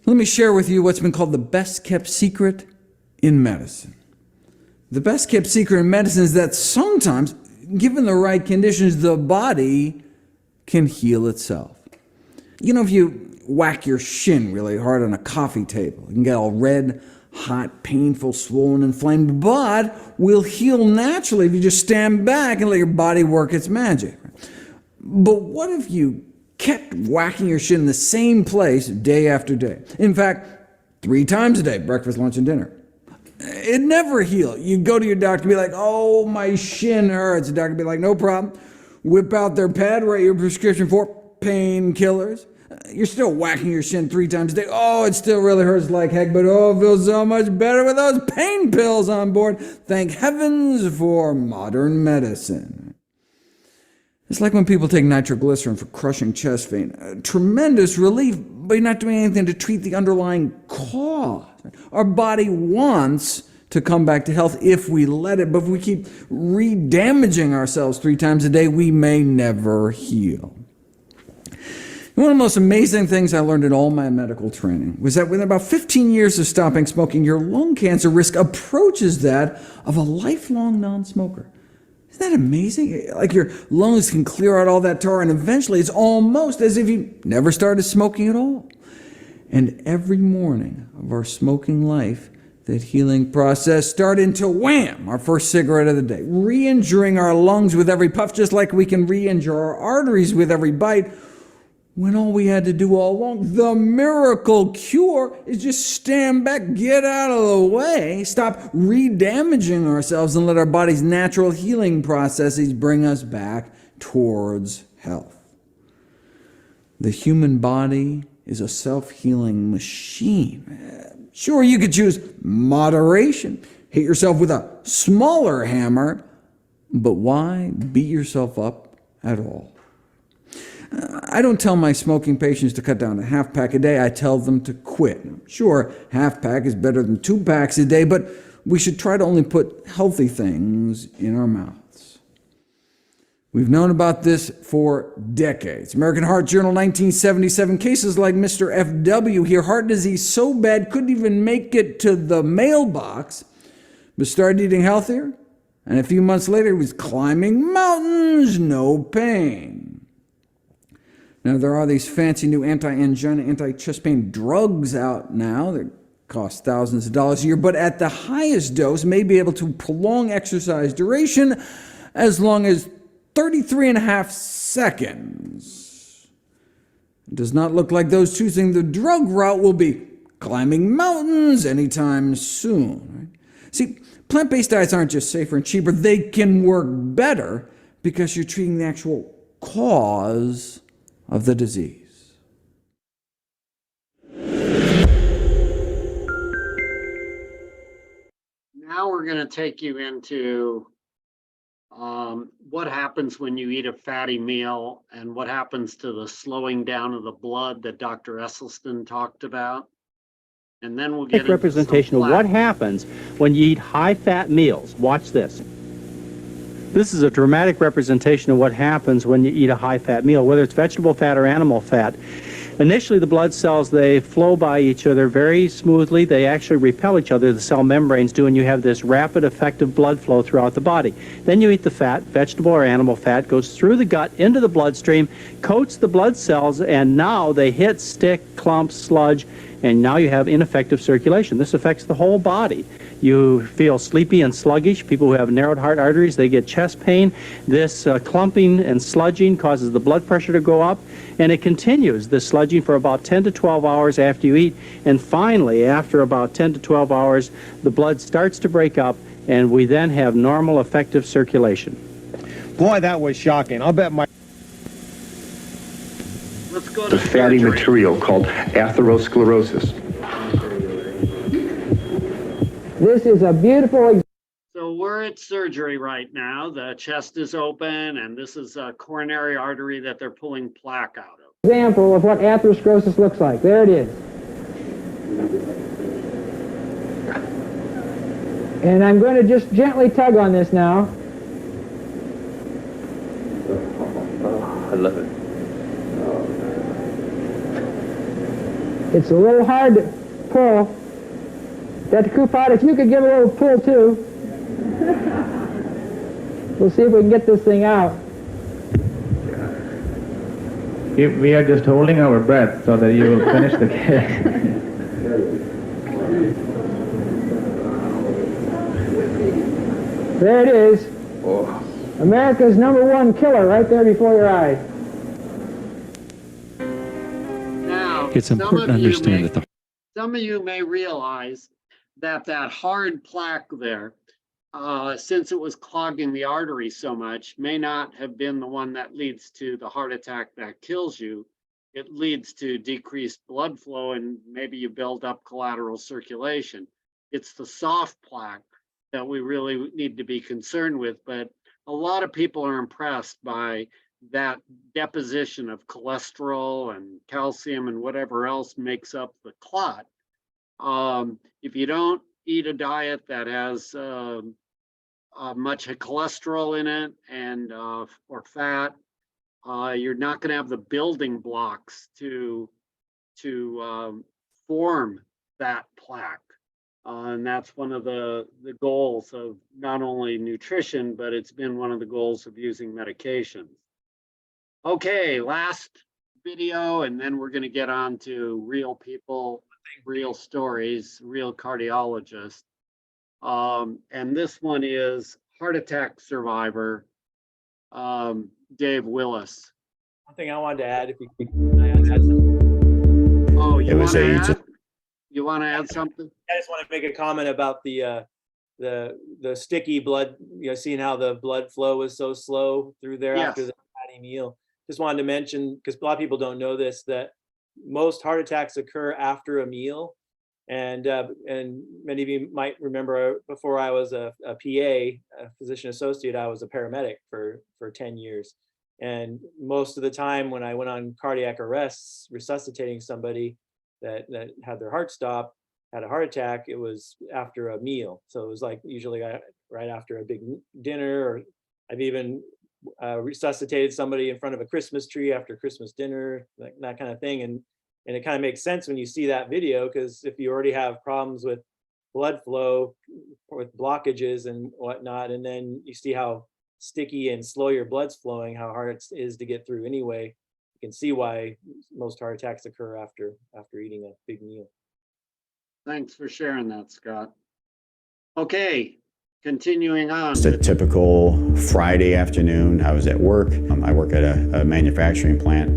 Let me share with you what's been called the best-kept secret in medicine. The best-kept secret in medicine is that sometimes, given the right conditions, the body can heal itself. If you whack your shin really hard on a coffee table, you can get all red, hot, painful, swollen, inflamed, but will heal naturally if you just stand back and let your body work its magic. But what if you kept whacking your shin in the same place day after day? In fact, 3 times a day, breakfast, lunch, and dinner. It never healed. You'd go to your doctor and be like, oh, my shin hurts. The doctor would be like, no problem. Whip out their pad, write your prescription for painkillers. You're still whacking your shin 3 times a day. Oh, it still really hurts like heck, but oh, it feels so much better with those pain pills on board. Thank heavens for modern medicine. It's like when people take nitroglycerin for crushing chest pain. Tremendous relief, but you're not doing anything to treat the underlying cause. Our body wants to come back to health if we let it, but if we keep re-damaging ourselves 3 times a day, we may never heal. One of the most amazing things I learned in all my medical training was that within about 15 years of stopping smoking, your lung cancer risk approaches that of a lifelong non-smoker. Isn't that amazing? Like your lungs can clear out all that tar, and eventually it's almost as if you never started smoking at all. And every morning of our smoking life, that healing process started until wham, our first cigarette of the day, re-injuring our lungs with every puff, just like we can re-injure our arteries with every bite, when all we had to do all along, the miracle cure, is just stand back, get out of the way, stop re-damaging ourselves, and let our body's natural healing processes bring us back towards health. The human body is a self-healing machine. Sure, you could choose moderation, hit yourself with a smaller hammer, but why beat yourself up at all? I don't tell my smoking patients to cut down to half pack a day. I tell them to quit. Sure, half pack is better than 2 packs a day, but we should try to only put healthy things in our mouths. We've known about this for decades. American Heart Journal, 1977, cases like Mr. F.W. here, heart disease so bad couldn't even make it to the mailbox, but started eating healthier, and a few months later he was climbing mountains, no pain. Now, there are these fancy new anti-angina, anti-chest pain drugs out now that cost thousands of dollars a year, but at the highest dose may be able to prolong exercise duration as long as 33.5 seconds. It does not look like those choosing the drug route will be climbing mountains anytime soon. Right? See, plant-based diets aren't just safer and cheaper, they can work better because you're treating the actual cause of the disease. Now we're going to take you into what happens when you eat a fatty meal and what happens to the slowing down of the blood that Dr. Esselstyn talked about. And then we'll get into representation of what happens when you eat high-fat meals. Watch this. This is a dramatic representation of what happens when you eat a high-fat meal, whether it's vegetable fat or animal fat. Initially, the blood cells, they flow by each other very smoothly. They actually repel each other, the cell membranes do, and you have this rapid, effective blood flow throughout the body. Then you eat the fat, vegetable or animal fat, goes through the gut into the bloodstream, coats the blood cells, and now they hit, stick, clumps, sludge, and now you have ineffective circulation. This affects the whole body. You feel sleepy and sluggish. People who have narrowed heart arteries, they get chest pain. This clumping and sludging causes the blood pressure to go up, and it continues, this sludging, for about 10 to 12 hours after you eat. And finally, after about 10 to 12 hours, the blood starts to break up, and we then have normal, effective circulation. Boy, that was shocking. I'll bet my... Let's go to The fatty surgery. material called atherosclerosis. This is a beautiful So we're at surgery right now. The chest is open, and this is a coronary artery that they're pulling plaque out of. example of what atherosclerosis looks like. There it is. And I'm going to just gently tug on this now. I love it. It's a little hard to pull. Dr. Kupot, if you could give a little pull too. We'll see if we can get this thing out. We are just holding our breath so that you will finish the case. There it is. America's #1 killer right there before your eyes. Now, It's important to understand that the some of you may realize that that hard plaque there, since it was clogging the artery so much, may not have been the one that leads to the heart attack that kills you. it leads to decreased blood flow and maybe you build up collateral circulation. It's the soft plaque that we really need to be concerned with, but a lot of people are impressed by that deposition of cholesterol and calcium and whatever else makes up the clot. If you don't eat a diet that has much cholesterol in it and or fat, you're not going to have the building blocks to form that plaque. And that's one of the goals of not only nutrition, but it's been one of the goals of using medications. Okay, last video, and then we're going to get on to real people, real stories, real cardiologists. And this one is heart attack survivor, Dave Willis. One thing I wanted to add, if you could add something. Oh, you want to add? You want to add something? I just want to make a comment about the sticky blood, seeing how the blood flow was so slow through there after the fatty meal. Just wanted to mention, because a lot of people don't know this, that most heart attacks occur after a meal. And many of you might remember, before I was a PA, a physician associate, I was a paramedic for 10 years. And most of the time when I went on cardiac arrests, resuscitating somebody that had their heart stop, had a heart attack, it was after a meal. So it was like usually right after a big dinner, or I've even resuscitated somebody in front of a Christmas tree after Christmas dinner, like that kind of thing. And it kind of makes sense when you see that video, because if you already have problems with blood flow, with blockages and whatnot, and then you see how sticky and slow your blood's flowing, how hard it is to get through anyway, you can see why most heart attacks occur after eating a big meal. Thanks for sharing that, Scott. Okay, continuing on. It's a typical Friday afternoon. I was at work. I work at a manufacturing plant,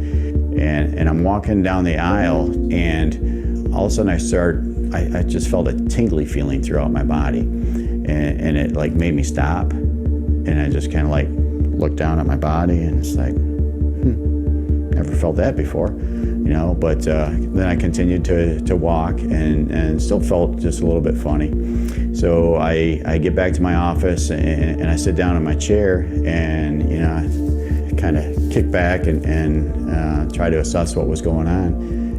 and I'm walking down the aisle, and all of a sudden I just felt a tingly feeling throughout my body, and it like made me stop, and I just kind of like looked down at my body, and it's like, never felt that before, but then I continued to walk and still felt just a little bit funny. So I get back to my office and I sit down in my chair, and I kind of kick back and try to assess what was going on,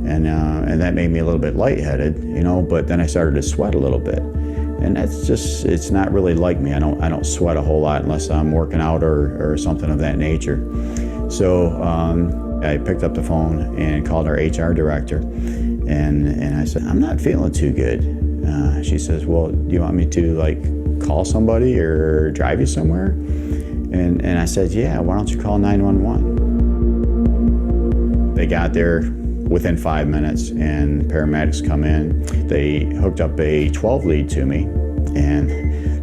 and that made me a little bit lightheaded, but then I started to sweat a little bit, and it's not really like me. I don't sweat a whole lot unless I'm working out or something of that nature. So I picked up the phone and called our HR director, and I said, I'm not feeling too good. She says, well, do you want me to call somebody or drive you somewhere? And I said, yeah, why don't you call 911? They got there within 5 minutes, and paramedics come in. They hooked up a 12 lead to me, and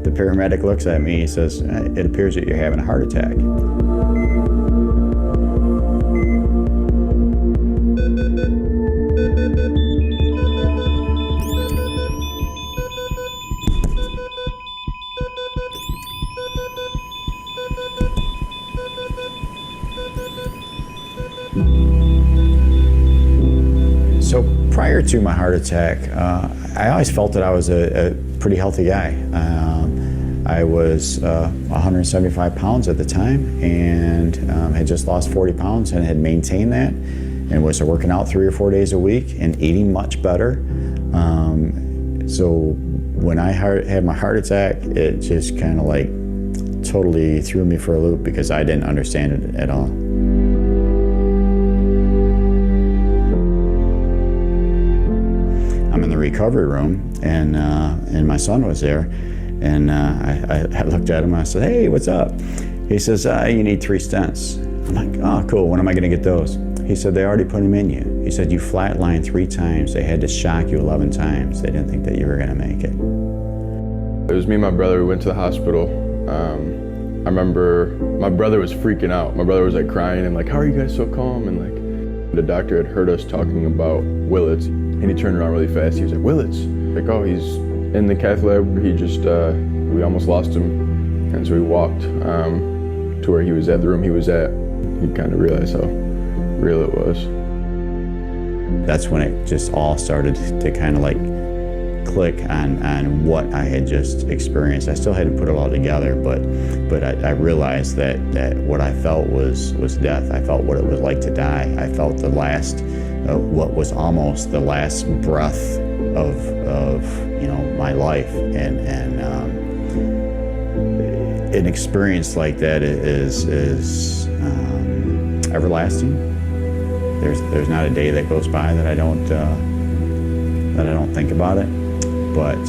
the paramedic looks at me and says, it appears that you're having a heart attack. So prior to my heart attack, I always felt that I was a pretty healthy guy. I was 175 pounds at the time, and had just lost 40 pounds and had maintained that, and was working out 3 or 4 days a week and eating much better. So when I had my heart attack, it just kind of totally threw me for a loop, because I didn't understand it at all. I'm in the recovery room, and my son was there, and I looked at him and I said, hey, what's up? He says, you need 3 stents. I'm like, oh, cool, when am I gonna get those? He said, they already put them in you. He said, you flatlined 3 times. They had to shock you 11 times. They didn't think that you were gonna make it. It was me and my brother. We went to the hospital. I remember my brother was freaking out. My brother was crying and how are you guys so calm? And the doctor had heard us talking about Willits, and he turned around really fast. He was like, Willits? Oh, he's in the cath lab. He just, we almost lost him. And so we walked to where he was at, the room he was at. He kind of realized how real it was. That's when it just all started to kind of like click on what I had just experienced. I still hadn't put it all together, but I realized that what I felt was death. I felt what it was like to die. I felt the last, what was almost the last breath of my life, and an experience like that is everlasting. There's not a day that goes by that I don't think about it. But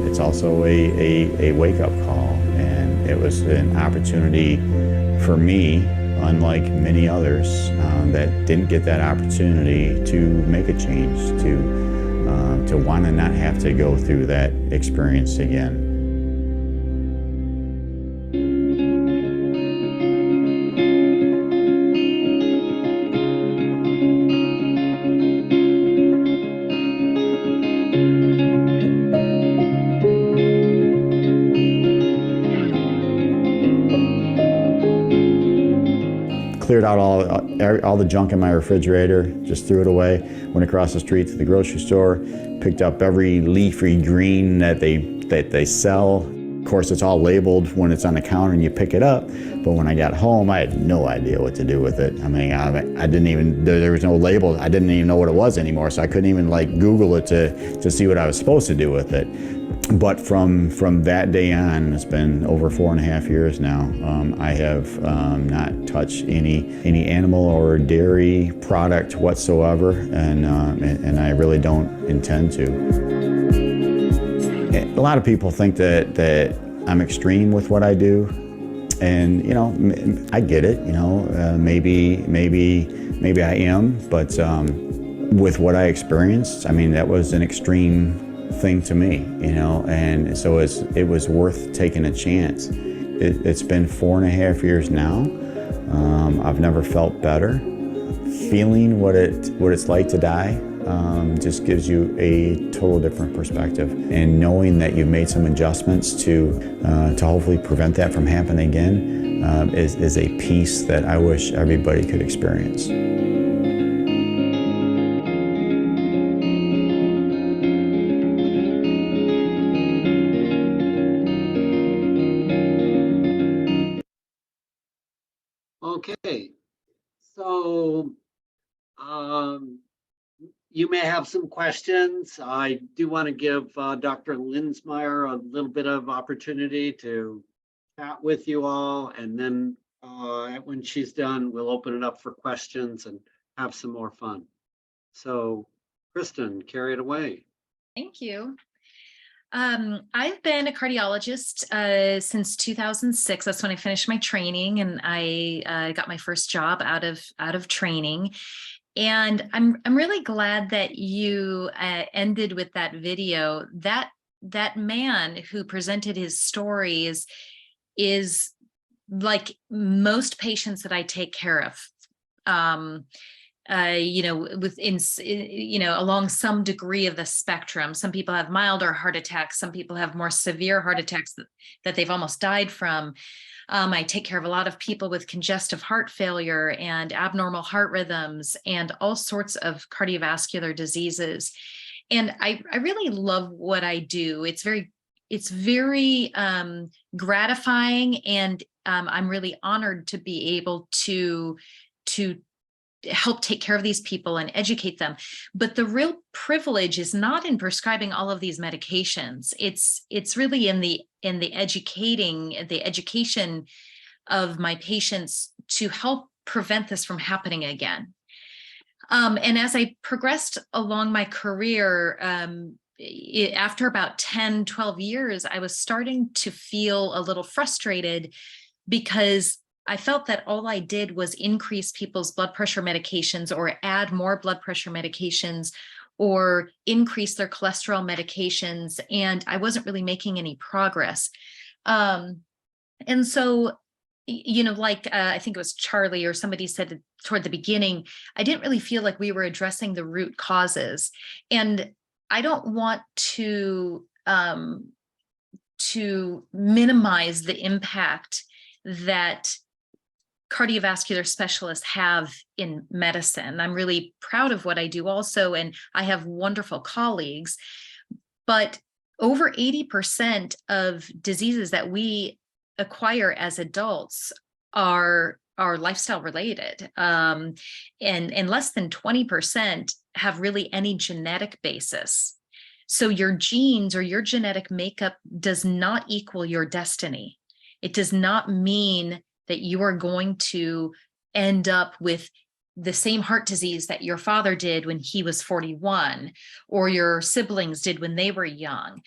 it's also a wake-up call, and it was an opportunity for me, unlike many others that didn't get that opportunity to make a change, to want to not have to go through that experience again. Cleared out all the junk in my refrigerator, just threw it away, went across the street to the grocery store, picked up every leafy green that they sell. Of course, it's all labeled when it's on the counter and you pick it up, but when I got home, I had no idea what to do with it. I mean, I didn't even, there was no label, I didn't even know what it was anymore, so I couldn't even like Google it to see what I was supposed to do with it. But from that day on, it's been over 4.5 years now, I have not touched any animal or dairy product whatsoever, and I really don't intend to. A lot of people think that I'm extreme with what I do, and I get it. Maybe I am, but with what I experienced, I mean, that was an extreme thing to me, and so it was worth taking a chance. It's been 4.5 years now. I've never felt better. Feeling what it's like to die just gives you a total different perspective, and knowing that you've made some adjustments to hopefully prevent that from happening again is a peace that I wish everybody could experience. Okay, so you may have some questions. I do want to give Dr. Linsmeyer a little bit of opportunity to chat with you all, and then when she's done, we'll open it up for questions and have some more fun. So, Kristen, carry it away. Thank you. I've been a cardiologist since 2006. That's when I finished my training, and I got my first job out of training. And I'm really glad that you ended with that video. That man who presented his stories is like most patients that I take care of. Along some degree of the spectrum. Some people have milder heart attacks. Some people have more severe heart attacks that they've almost died from. I take care of a lot of people with congestive heart failure and abnormal heart rhythms and all sorts of cardiovascular diseases. And I really love what I do. It's very gratifying, and I'm really honored to be able to help take care of these people and educate them. But the real privilege is not in prescribing all of these medications. It's really in the education of my patients to help prevent this from happening again. And as I progressed along my career, after about 10, 12 years, I was starting to feel a little frustrated because I felt that all I did was increase people's blood pressure medications or add more blood pressure medications or increase their cholesterol medications, and I wasn't really making any progress. And so, I think it was Charlie or somebody said toward the beginning, I didn't really feel like we were addressing the root causes. And I don't want to minimize the impact that cardiovascular specialists have in medicine. I'm really proud of what I do also, and I have wonderful colleagues. But over 80% of diseases that we acquire as adults are lifestyle related, and less than 20% have really any genetic basis. So your genes or your genetic makeup does not equal your destiny. It does not mean that you are going to end up with the same heart disease that your father did when he was 41, or your siblings did when they were young.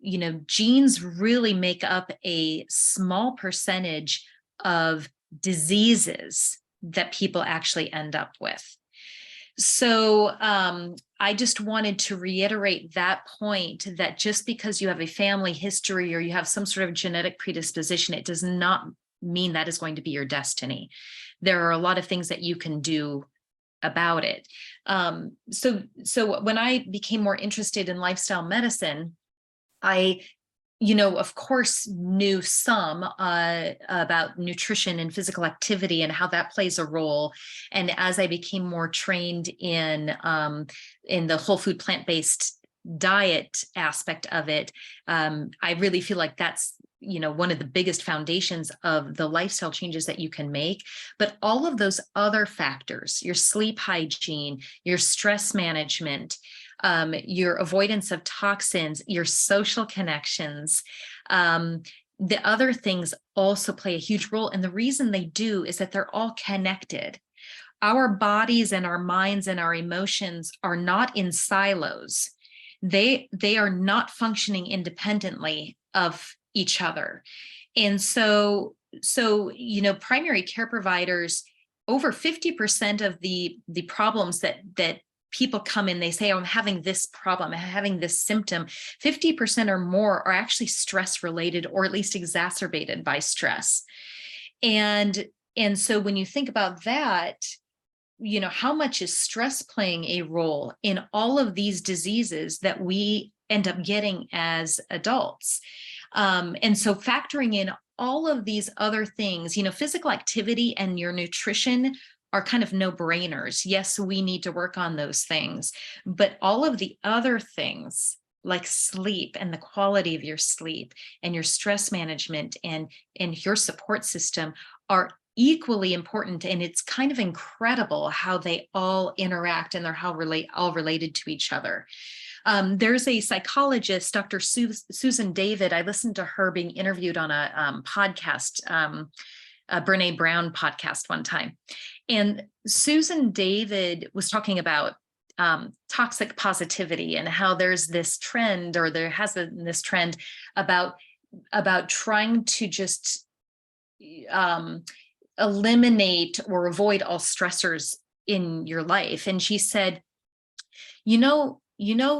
You know, genes really make up a small percentage of diseases that people actually end up with. So I just wanted to reiterate that point, that just because you have a family history or you have some sort of genetic predisposition, it does not mean that is going to be your destiny. There are a lot of things that you can do about it. So when I became more interested in lifestyle medicine, I, of course, knew some about nutrition and physical activity and how that plays a role. And as I became more trained in the whole food plant-based diet aspect of it, I really feel like that's one of the biggest foundations of the lifestyle changes that you can make. But all of those other factors, your sleep hygiene, your stress management, your avoidance of toxins, your social connections, the other things also play a huge role. And the reason they do is that they're all connected. Our bodies and our minds and our emotions are not in silos. They are not functioning independently of each other. And so primary care providers, over 50% of the problems that people come in, they say, oh, I'm having this problem, I'm having this symptom, 50% or more are actually stress related, or at least exacerbated by stress. And so when you think about that, how much is stress playing a role in all of these diseases that we end up getting as adults? And so factoring in all of these other things, physical activity and your nutrition are kind of no-brainers. Yes, we need to work on those things, but all of the other things like sleep and the quality of your sleep and your stress management and your support system are equally important. And it's kind of incredible how they all interact and they're all related to each other. There's a psychologist, Dr. Susan David. I listened to her being interviewed on a podcast, a Brene Brown podcast one time. And Susan David was talking about toxic positivity and how there's this trend, or there has been this trend about trying to just eliminate or avoid all stressors in your life. And she said, you know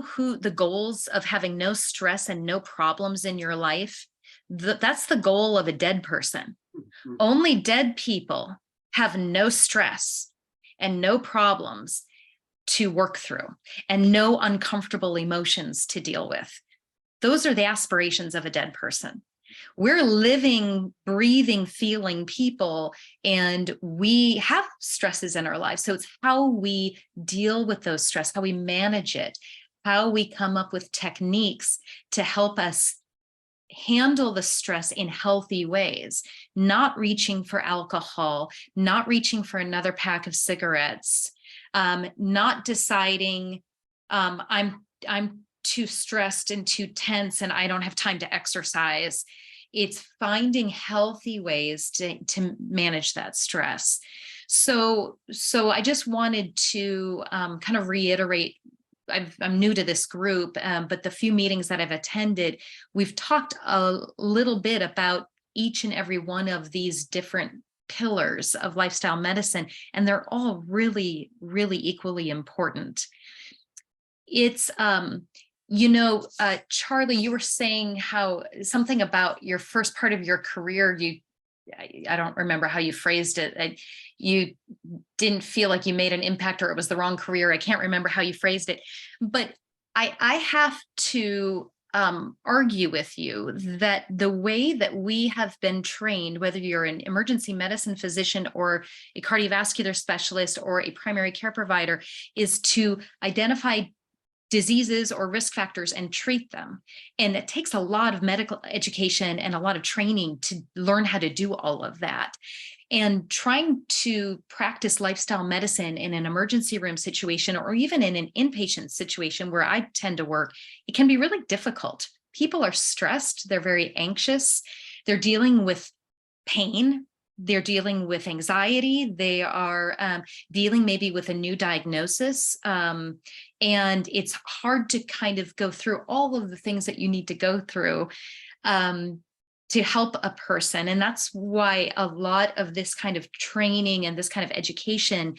who the goals of having no stress and no problems in your life, that's the goal of a dead person. Mm-hmm. Only dead people have no stress and no problems to work through and no uncomfortable emotions to deal with. Those are the aspirations of a dead person. We're living, breathing, feeling people, and we have stresses in our lives. So it's how we deal with those stress, how we manage it, how we come up with techniques to help us handle the stress in healthy ways, not reaching for alcohol, not reaching for another pack of cigarettes, not deciding I'm too stressed and too tense and I don't have time to exercise. It's finding healthy ways to manage that stress. So I just wanted to kind of reiterate, I'm new to this group, but the few meetings that I've attended, we've talked a little bit about each and every one of these different pillars of lifestyle medicine, and they're all really, really equally important. It's, Charlie, you were saying how something about your first part of your career, I don't remember how you phrased it. You didn't feel like you made an impact, or it was the wrong career. I can't remember how you phrased it, but I have to argue with you that the way that we have been trained, whether you're an emergency medicine physician or a cardiovascular specialist or a primary care provider, is to identify diseases or risk factors and treat them. And it takes a lot of medical education and a lot of training to learn how to do all of that. And trying to practice lifestyle medicine in an emergency room situation, or even in an inpatient situation where I tend to work, it can be really difficult. People are stressed, they're very anxious, they're dealing with pain, they're dealing with anxiety, they are dealing maybe with a new diagnosis. And it's hard to kind of go through all of the things that you need to go through to help a person. And that's why a lot of this kind of training and this kind of education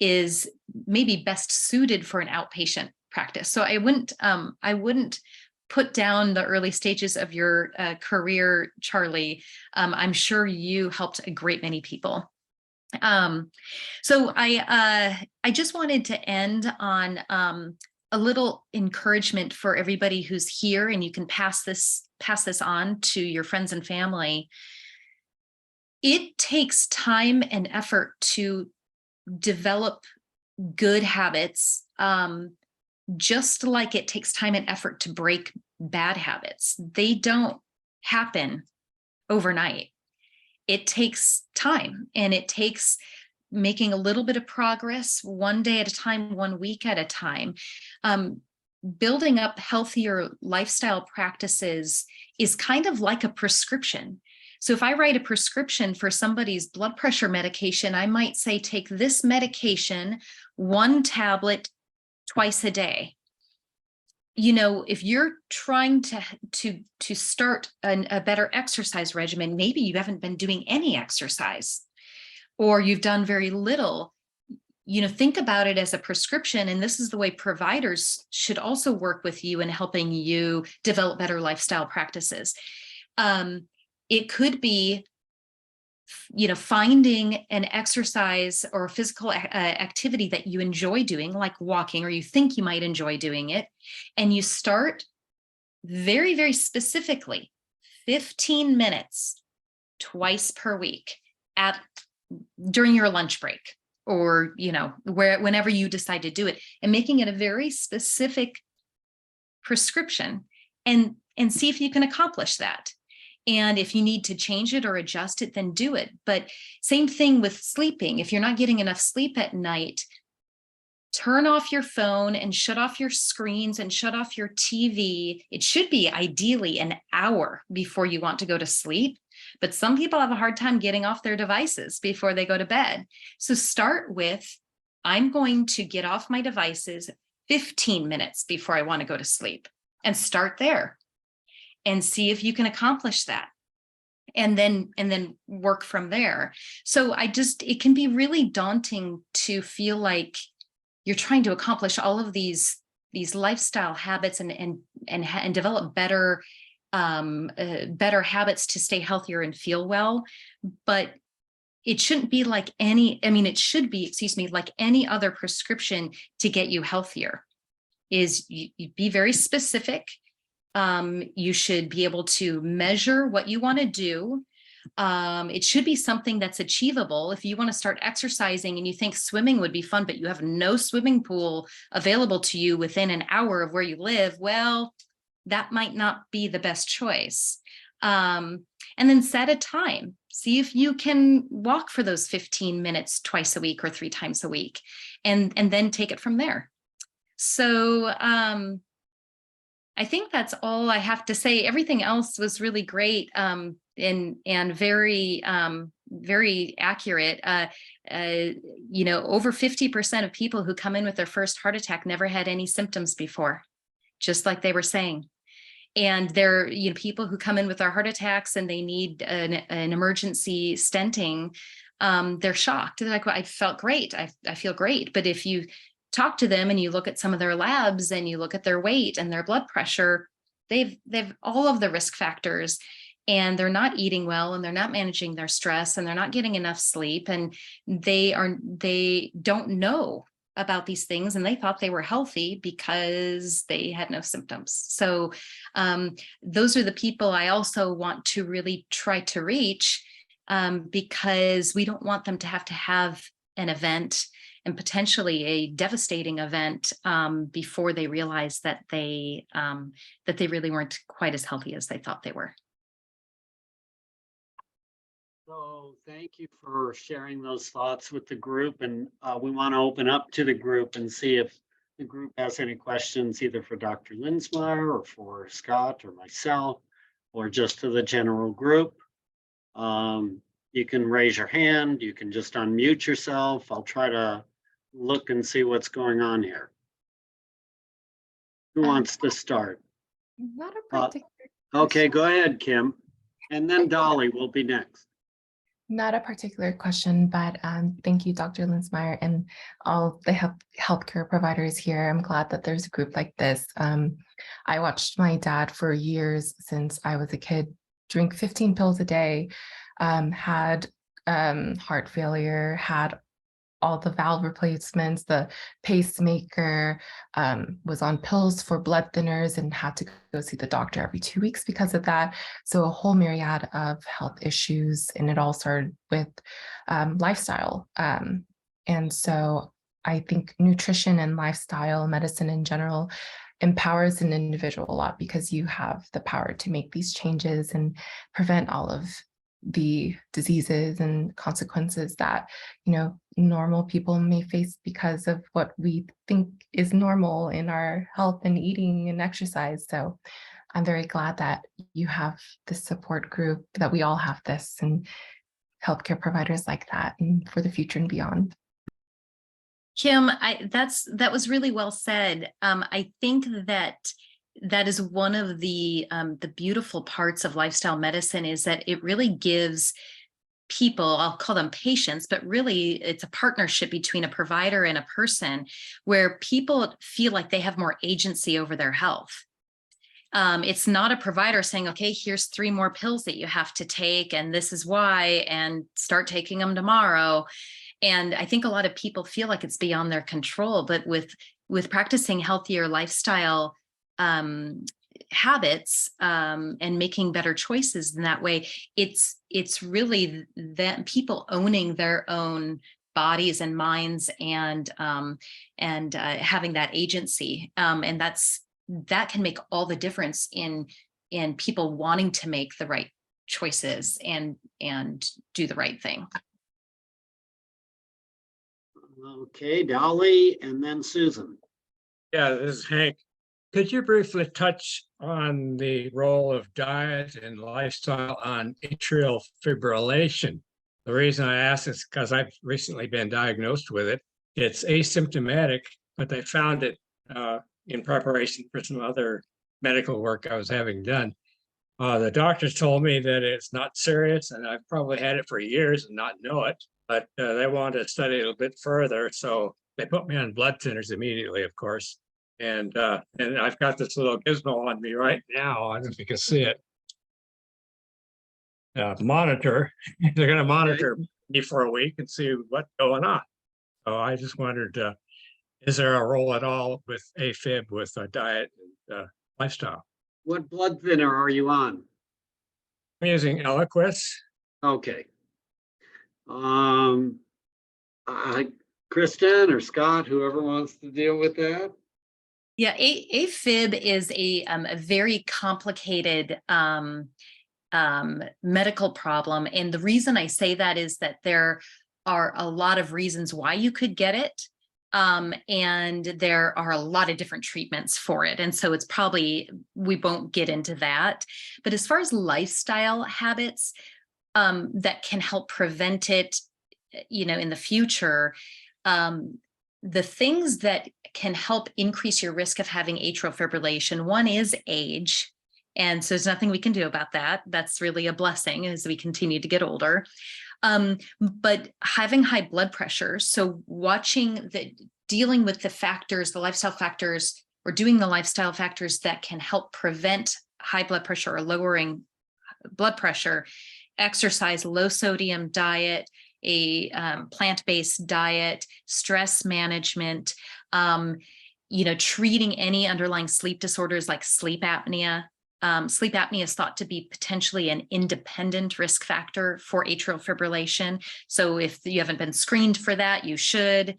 is maybe best suited for an outpatient practice. So I wouldn't put down the early stages of your career, Charlie. I'm sure you helped a great many people. So I just wanted to end on a little encouragement for everybody who's here, and you can pass this on to your friends and family. It takes time and effort to develop good habits, just like it takes time and effort to break bad habits. They don't happen overnight. It takes time, and it takes making a little bit of progress one day at a time, 1 week at a time. Building up healthier lifestyle practices is kind of like a prescription. So if I write a prescription for somebody's blood pressure medication, I might say, take this medication, 1 tablet twice a day. You know, if you're trying to start a better exercise regimen, maybe you haven't been doing any exercise, or you've done very little. You know, think about it as a prescription. And this is the way providers should also work with you in helping you develop better lifestyle practices. It could be, you know, finding an exercise or a physical activity that you enjoy doing, like walking, or you think you might enjoy doing it. And you start very, very specifically 15 minutes twice per week during your lunch break, or, you know, whenever you decide to do it, and making it a very specific prescription, and see if you can accomplish that. And if you need to change it or adjust it, then do it. But same thing with sleeping. If you're not getting enough sleep at night, turn off your phone and shut off your screens and shut off your TV. It should be ideally an hour before you want to go to sleep. But some people have a hard time getting off their devices before they go to bed. So start with, I'm going to get off my devices 15 minutes before I want to go to sleep, and start there and see if you can accomplish that. And then work from there. So it can be really daunting to feel like you're trying to accomplish all of these lifestyle habits and develop better habits to stay healthier and feel well. But it shouldn't be like it should be, like any other prescription to get you healthier. Is you be very specific. You should be able to measure what you want to do. It should be something that's achievable. If you want to start exercising and you think swimming would be fun, but you have no swimming pool available to you within an hour of where you live, well, that might not be the best choice. And then set a time. See if you can walk for those 15 minutes twice a week or 3 times a week, and then take it from there. So I think that's all I have to say. Everything else was really great and very, very accurate. You know, over 50% of people who come in with their first heart attack never had any symptoms before, just like they were saying. And there, you know, people who come in with their heart attacks and they need an emergency stenting, they're shocked. They're like, well, I felt great. I feel great. But if you talk to them and you look at some of their labs and you look at their weight and their blood pressure, they've all of the risk factors, and they're not eating well, and they're not managing their stress, and they're not getting enough sleep, and they don't know about these things and they thought they were healthy because they had no symptoms. So those are the people I also want to really try to reach, because we don't want them to have an event, and potentially a devastating event, before they realize that they really weren't quite as healthy as they thought they were. So thank you for sharing those thoughts with the group, and we want to open up to the group and see if the group has any questions, either for Dr. Linsmeyer or for Scott or myself, or just to the general group. You can raise your hand, you can just unmute yourself. I'll try to look and see what's going on here. Who wants to start? Not a particular. Okay, go ahead, Kim. And then Dolly will be next. Not a particular question, but thank you, Dr. Linsmeyer, and all the healthcare providers here. I'm glad that there's a group like this. I watched my dad for years since I was a kid drink 15 pills a day, had heart failure, had all the valve replacements, the pacemaker, was on pills for blood thinners and had to go see the doctor every 2 weeks because of that. So a whole myriad of health issues, and it all started with lifestyle. And so I think nutrition and lifestyle medicine in general empowers an individual a lot, because you have the power to make these changes and prevent all of the diseases and consequences that, you know, normal people may face because of what we think is normal in our health and eating and exercise. So I'm very glad that you have this support group, that we all have this, and healthcare providers like that, and for the future and beyond. Kim, that was really well said. I think that is one of the beautiful parts of lifestyle medicine, is that it really gives people, I'll call them patients, but really it's a partnership between a provider and a person, where people feel like they have more agency over their health. It's not a provider saying, okay, here's 3 more pills that you have to take, and this is why, and start taking them tomorrow. And I think a lot of people feel like it's beyond their control, but with practicing healthier lifestyle habits, and making better choices in that way, it's really that people owning their own bodies and minds, and having that agency, and that can make all the difference in people wanting to make the right choices and do the right thing. Okay, Dolly, and then Susan. Yeah, this is Hank. Could you briefly touch on the role of diet and lifestyle on atrial fibrillation? The reason I ask is because I've recently been diagnosed with it. It's asymptomatic, but they found it in preparation for some other medical work I was having done. The doctors told me that it's not serious, and I've probably had it for years and not know it, but they wanted to study it a bit further. So they put me on blood thinners immediately, of course. And I've got this little gizmo on me right now. I don't know if you can see it. Monitor. They're going to monitor me for a week and see what's going on. So I just wondered, is there a role at all with AFib with diet and lifestyle? What blood thinner are you on? I'm using Eliquis. Okay. Kristen or Scott, whoever wants to deal with that. Yeah, AFib is a very complicated medical problem. And the reason I say that is that there are a lot of reasons why you could get it. And there are a lot of different treatments for it. And so it's probably, we won't get into that. But as far as lifestyle habits that can help prevent it, you know, in the future, the things that can help increase your risk of having atrial fibrillation, one is age. And so there's nothing we can do about that. That's really a blessing as we continue to get older. But having high blood pressure, so dealing with the factors, the lifestyle factors, or doing the lifestyle factors that can help prevent high blood pressure or lowering blood pressure, exercise, low sodium diet, a plant-based diet, stress management, treating any underlying sleep disorders like sleep apnea. Sleep apnea is thought to be potentially an independent risk factor for atrial fibrillation. So if you haven't been screened for that, you should.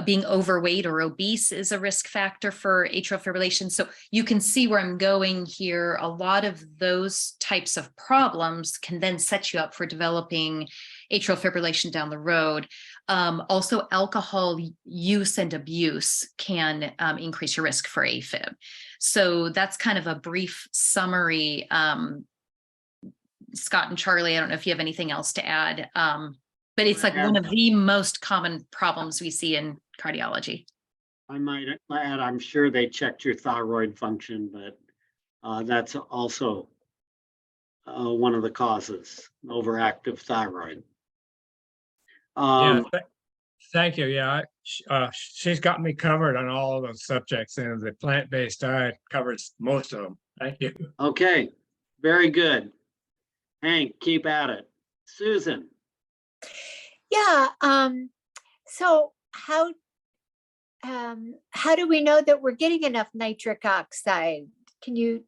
Being overweight or obese is a risk factor for atrial fibrillation. So you can see where I'm going here. A lot of those types of problems can then set you up for developing atrial fibrillation down the road. Also, alcohol use and abuse can increase your risk for AFib. So that's kind of a brief summary. Scott and Charlie, I don't know if you have anything else to add. But it's like one of the most common problems we see in cardiology. I might add, I'm sure they checked your thyroid function, but that's also one of the causes, overactive thyroid. Thank you. Yeah, she's got me covered on all of those subjects, and the plant-based diet covers most of them. Thank you. Okay, very good. Hank, keep at it. Susan. Yeah. So how do we know that we're getting enough nitric oxide? Can you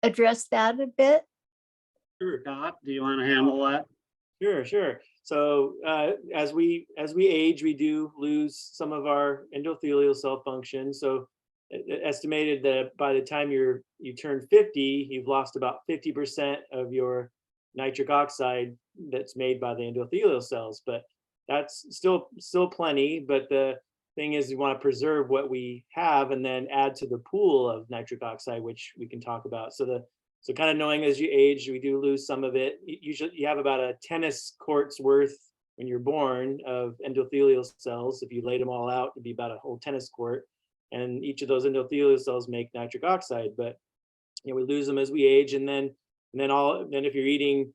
address that a bit? Sure. Scott, do you want to handle that? Sure. So as we age, we do lose some of our endothelial cell function. So estimated that by the time you turn 50, you've lost about 50% of your nitric oxide that's made by the endothelial cells, but that's still plenty. But the thing is, we want to preserve what we have and then add to the pool of nitric oxide, which we can talk about. So kind of knowing as you age, we do lose some of it. Usually you have about a tennis court's worth when you're born of endothelial cells. If you laid them all out, it'd be about a whole tennis court. And each of those endothelial cells make nitric oxide, but we lose them as we age. And then if you're eating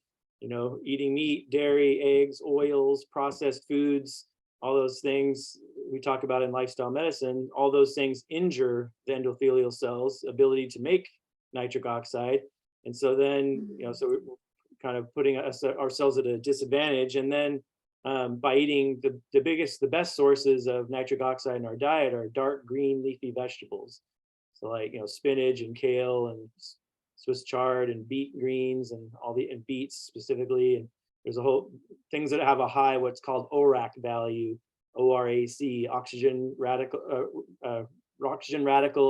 meat, dairy, eggs, oils, processed foods, all those things we talk about in lifestyle medicine, all those things injure the endothelial cells' ability to make nitric oxide. And so then, so we're kind of putting ourselves at a disadvantage. And then by eating the best sources of nitric oxide in our diet are dark green leafy vegetables. So like, spinach and kale and Swiss chard and beet greens and and beets specifically. And there's a whole things that have a high, what's called ORAC value, ORAC, oxygen radical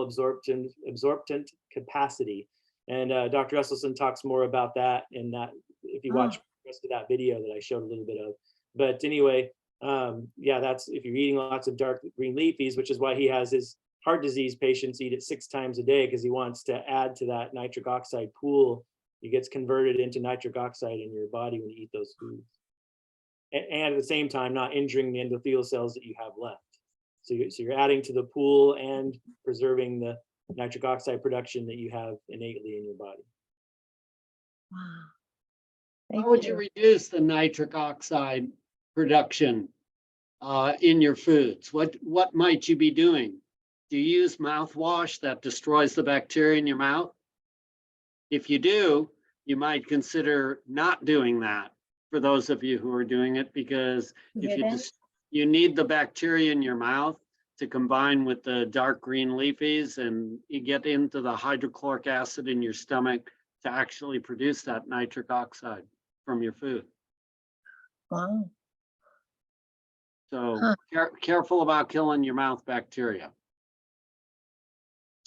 absorptant capacity. And Dr. Esselstyn talks more about that in that, if you watch the rest of that video that I showed a little bit of. But anyway, that's if you're eating lots of dark green leafies, which is why he has his heart disease patients eat it 6 times a day, because he wants to add to that nitric oxide pool. It gets converted into nitric oxide in your body when you eat those foods. And at the same time, not injuring the endothelial cells that you have left. So you're adding to the pool and preserving the nitric oxide production that you have innately in your body. Wow. How would you reduce the nitric oxide production in your foods? What might you be doing? Do you use mouthwash that destroys the bacteria in your mouth? If you do, you might consider not doing that for those of you who are doing it, because if you need the bacteria in your mouth to combine with the dark green leafies, and you get into the hydrochloric acid in your stomach to actually produce that nitric oxide from your food. Wow. So careful about killing your mouth bacteria.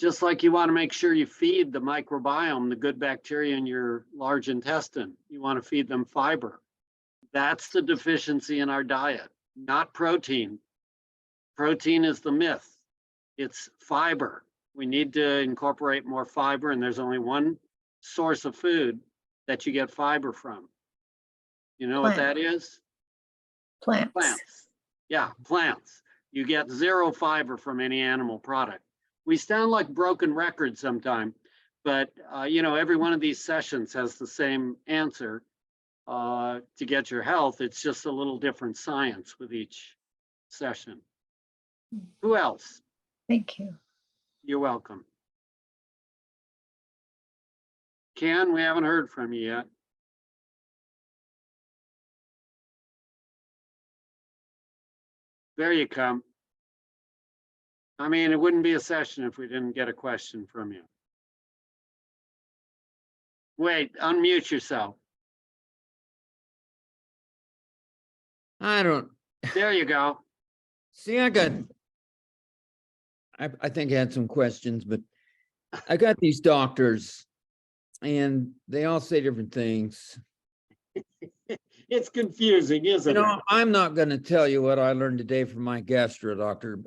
Just like you want to make sure you feed the microbiome, the good bacteria in your large intestine, you want to feed them fiber. That's the deficiency in our diet, not protein. Protein is the myth. It's fiber. We need to incorporate more fiber, and there's only one source of food that you get fiber from. You know what that is? Plants. Plants. Yeah, plants. You get 0 fiber from any animal product. We sound like broken records sometimes, but every one of these sessions has the same answer to get your health. It's just a little different science with each session. Who else? Thank you. You're welcome. Ken, we haven't heard from you yet. There you come. I mean, it wouldn't be a session if we didn't get a question from you. Wait, unmute yourself. I don't, There you go. see, I think I had some questions, but I got these doctors and they all say different things. It's confusing, isn't You it? know, I'm not gonna tell you what I learned today from my gastro doctor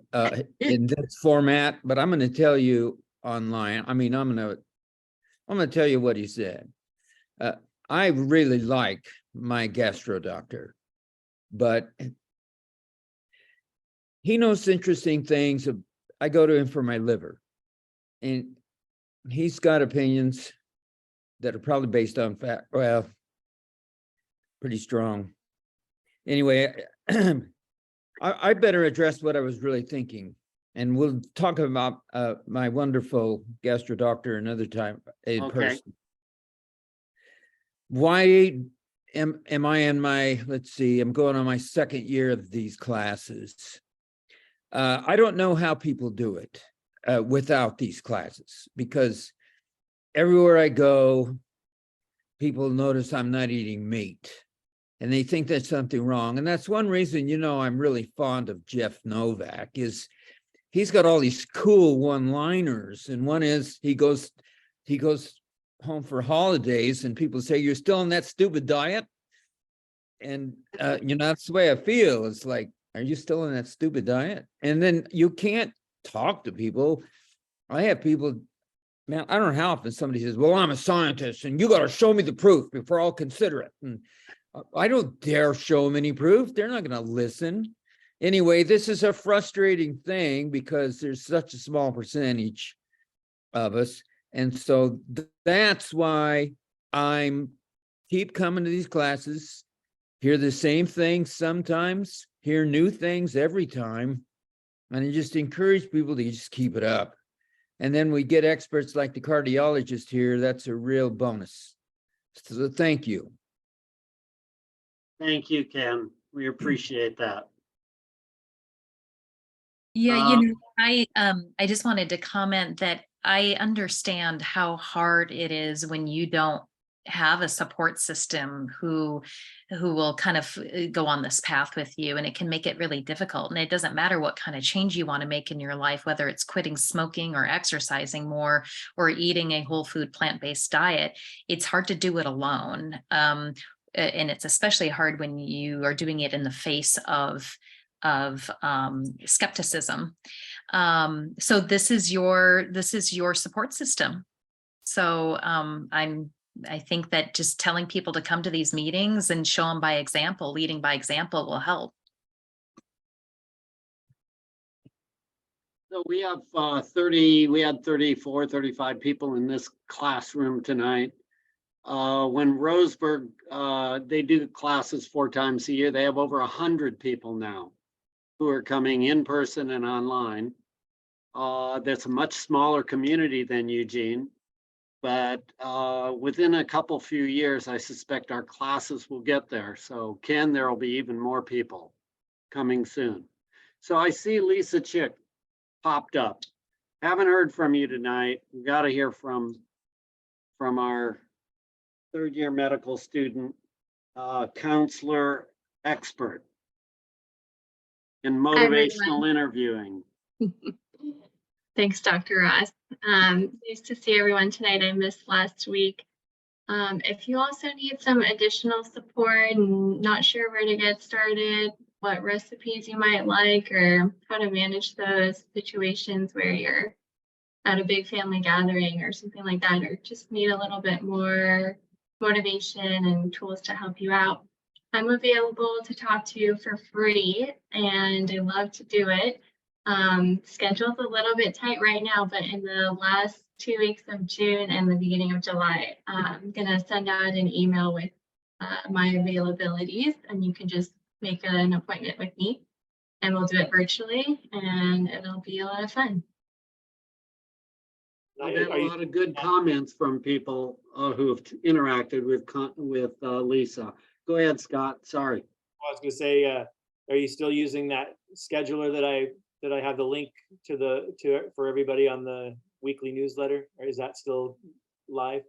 in this format, but I'm gonna tell you online. I mean, I'm gonna tell you what he said. I really like my gastro doctor, but he knows interesting things. I go to him for my liver, and he's got opinions that are probably based on fact. Well, pretty strong. Anyway, I better address what I was really thinking, and we'll talk about my wonderful gastro doctor another time in Okay. person. Why am I in my, let's see, I'm going on my second year of these classes. I don't know how people do it without these classes, because everywhere I go, people notice I'm not eating meat and they think there's something wrong. And that's one reason, you know, I'm really fond of Jeff Novak, is he's got all these cool one-liners. And one is he goes home for holidays and people say, "You're still on that stupid diet?" And you know, that's the way I feel. It's like, are you still on that stupid diet? And then you can't talk to people. I have people, man, I don't know how often somebody says, "Well, I'm a scientist and you got to show me the proof before I'll consider it." And I don't dare show them any proof. They're not going to listen. Anyway, this is a frustrating thing because there's such a small percentage of us. And so that's why I'm keep coming to these classes, hear the same things sometimes, hear new things every time. And I just encourage people to just keep it up. And then we get experts like the cardiologist here. That's a real bonus. So thank you. Thank you, Ken. We appreciate that. Yeah, you know, I just wanted to comment that I understand how hard it is when you don't have a support system who will kind of go on this path with you, and it can make it really difficult. And it doesn't matter what kind of change you want to make in your life, whether it's quitting smoking or exercising more or eating a whole food plant-based diet. It's hard to do it alone. And it's especially hard when you are doing it in the face of skepticism. So this is your support system. So I think that just telling people to come to these meetings and show them by example, leading by example, will help. So we have we had 34, 35 people in this classroom tonight. When Roseburg, they do classes 4 times a year, they have over 100 people now who are coming in person and online. That's a much smaller community than Eugene, but within a few years, I suspect our classes will get there. So Ken, there will be even more people coming soon. So I see Lisa Chick popped up. Haven't heard from you tonight. We got to hear from our third-year medical student, counselor expert in motivational interviewing. Thanks, Dr. Ross. Nice to see everyone tonight. I missed last week. If you also need some additional support and not sure where to get started, what recipes you might like, or how to manage those situations where you're at a big family gathering or something like that, or just need a little bit more motivation and tools to help you out, I'm available to talk to you for free, and I love to do it. Schedule's a little bit tight right now, but in the last 2 weeks of June and the beginning of July, I'm gonna send out an email with my availabilities, and you can just make an appointment with me, and we'll do it virtually, and it'll be a lot of fun. I got a lot of good comments from people who have interacted with Lisa. Go ahead, Scott. Sorry. I was going to say, are you still using that scheduler that I have the link for everybody on the weekly newsletter, or is that still live?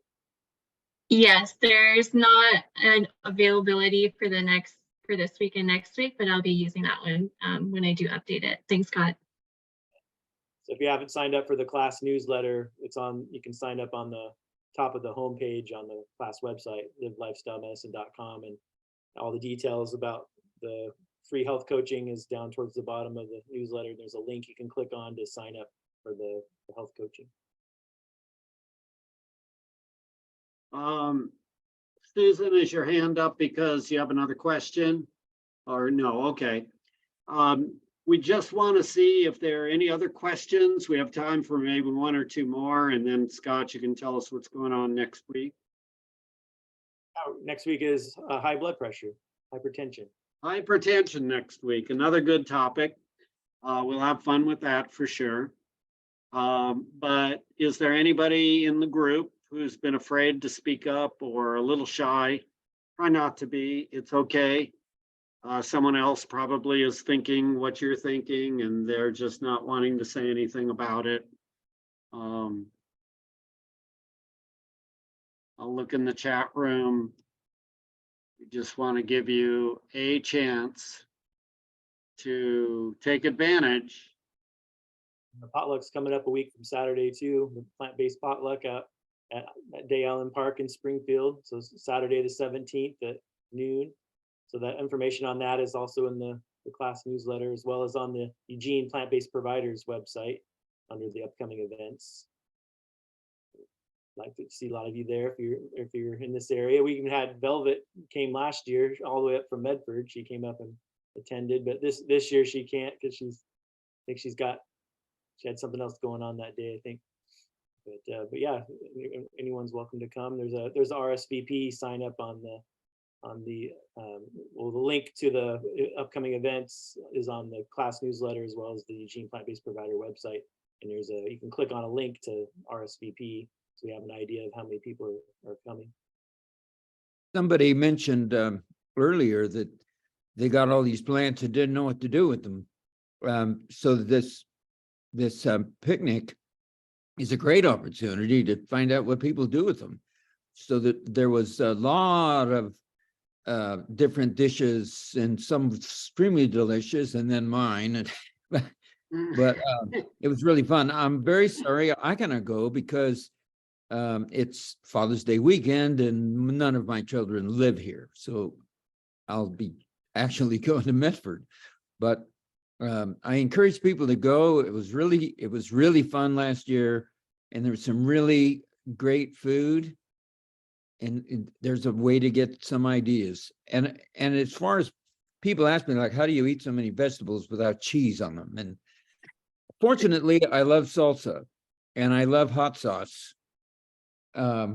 Yes, there's not an availability for this week and next week, but I'll be using that one when I do update it. Thanks, Scott. So if you haven't signed up for the class newsletter, you can sign up on the top of the homepage on the class website, livelifestylemedicine.com, and all the details about the free health coaching is down towards the bottom of the newsletter. There's a link you can click on to sign up for the health coaching. Susan, is your hand up because you have another question? Or no? Okay. We just want to see if there are any other questions. We have time for maybe one or two more, and then Scott, you can tell us what's going on next week. Next week is high blood pressure, hypertension. Hypertension next week, another good topic. We'll have fun with that for sure. But is there anybody in the group who's been afraid to speak up or a little shy? Try not to be, it's okay. Someone else probably is thinking what you're thinking and they're just not wanting to say anything about it. I'll look in the chat room. We just want to give you a chance to take advantage. The potluck's coming up a week from Saturday too, the plant-based potluck at Day Island Park in Springfield. So Saturday the 17th at noon. So that information on that is also in the class newsletter, as well as on the Eugene Plant-Based Providers website under the upcoming events. I'd like to see a lot of you there if you're in this area. We even had Velvet came last year all the way up from Medford. She came up and attended, but this year she can't because she had something else going on that day, I think. But yeah, anyone's welcome to come. There's a RSVP sign up on the link to the upcoming events is on the class newsletter, as well as the Eugene Plant-Based Provider website. And you can click on a link to RSVP, so we have an idea of how many people are coming. Somebody mentioned earlier that they got all these plants and didn't know what to do with them. So this picnic is a great opportunity to find out what people do with them. So that there was a lot of different dishes, and some extremely delicious, and then mine. But it was really fun. I'm very sorry I cannot go because it's Father's Day weekend and none of my children live here. So I'll be actually going to Medford. But I encourage people to go. It was really fun last year, and there was some really great food. And there's a way to get some ideas. And as far as people ask me, like, how do you eat so many vegetables without cheese on them? And fortunately, I love salsa and I love hot sauce. I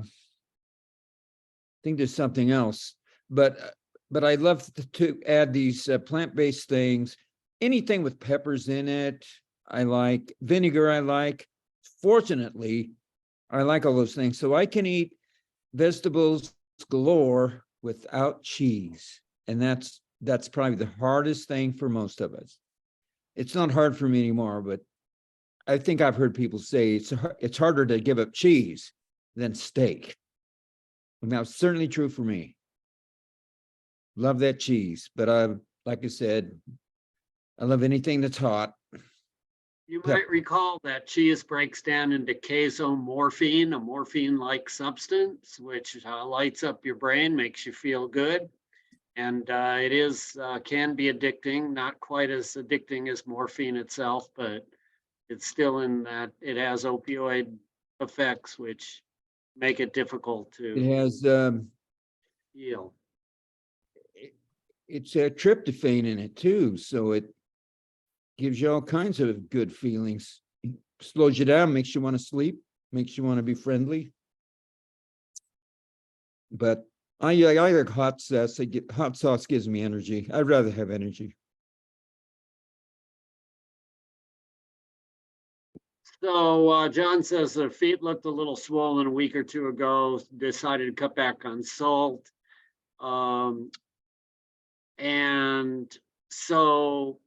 think there's something else, but I love to add these plant-based things. Anything with peppers in it, I like. Vinegar, I like. Fortunately, I like all those things. So I can eat vegetables galore without cheese. And that's probably the hardest thing for most of us. It's not hard for me anymore, but I think I've heard people say it's harder to give up cheese than steak. And that's certainly true for me. Love that cheese, but like I said, I love anything that's hot. You might recall that cheese breaks down into casomorphine, a morphine-like substance, which lights up your brain, makes you feel good. And it can be addicting, not quite as addicting as morphine itself, but it's still in that it has opioid effects, which make it difficult to It has heal. It's a tryptophan in it too, so it gives you all kinds of good feelings. Slows you down, makes you want to sleep, makes you want to be friendly. But I like hot sauce. Hot sauce gives me energy. I'd rather have energy. So John says their feet looked a little swollen a week or two ago, decided to cut back on salt. And so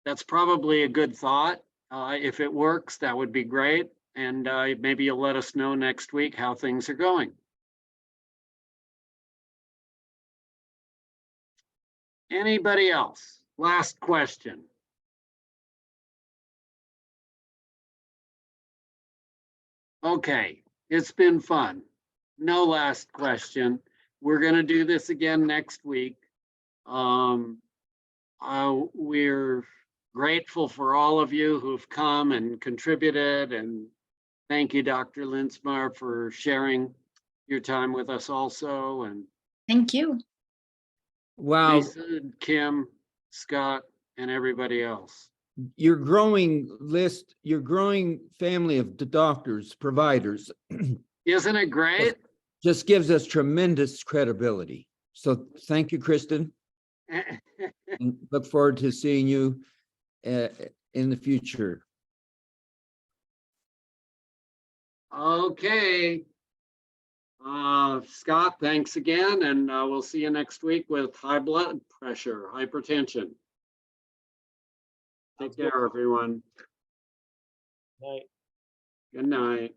that's probably a good thought. If it works, that would be great. And maybe you'll let us know next week how things are going. Anybody else? Last question. Okay, it's been fun. No last question. We're gonna do this again next week. We're grateful for all of you who've come and contributed, and thank you, Dr. Linsmeyer, for sharing your time with us also, and Thank you. Wow, Lisa, Kim, Scott, and everybody else. your growing list, your growing family of the doctors, providers, Isn't it great? just gives us tremendous credibility. So thank you, Kristen. And look forward to seeing you in the future. Okay. Scott, thanks again, and we'll see you next week with high blood pressure, hypertension. Take care, everyone. Night. Good night.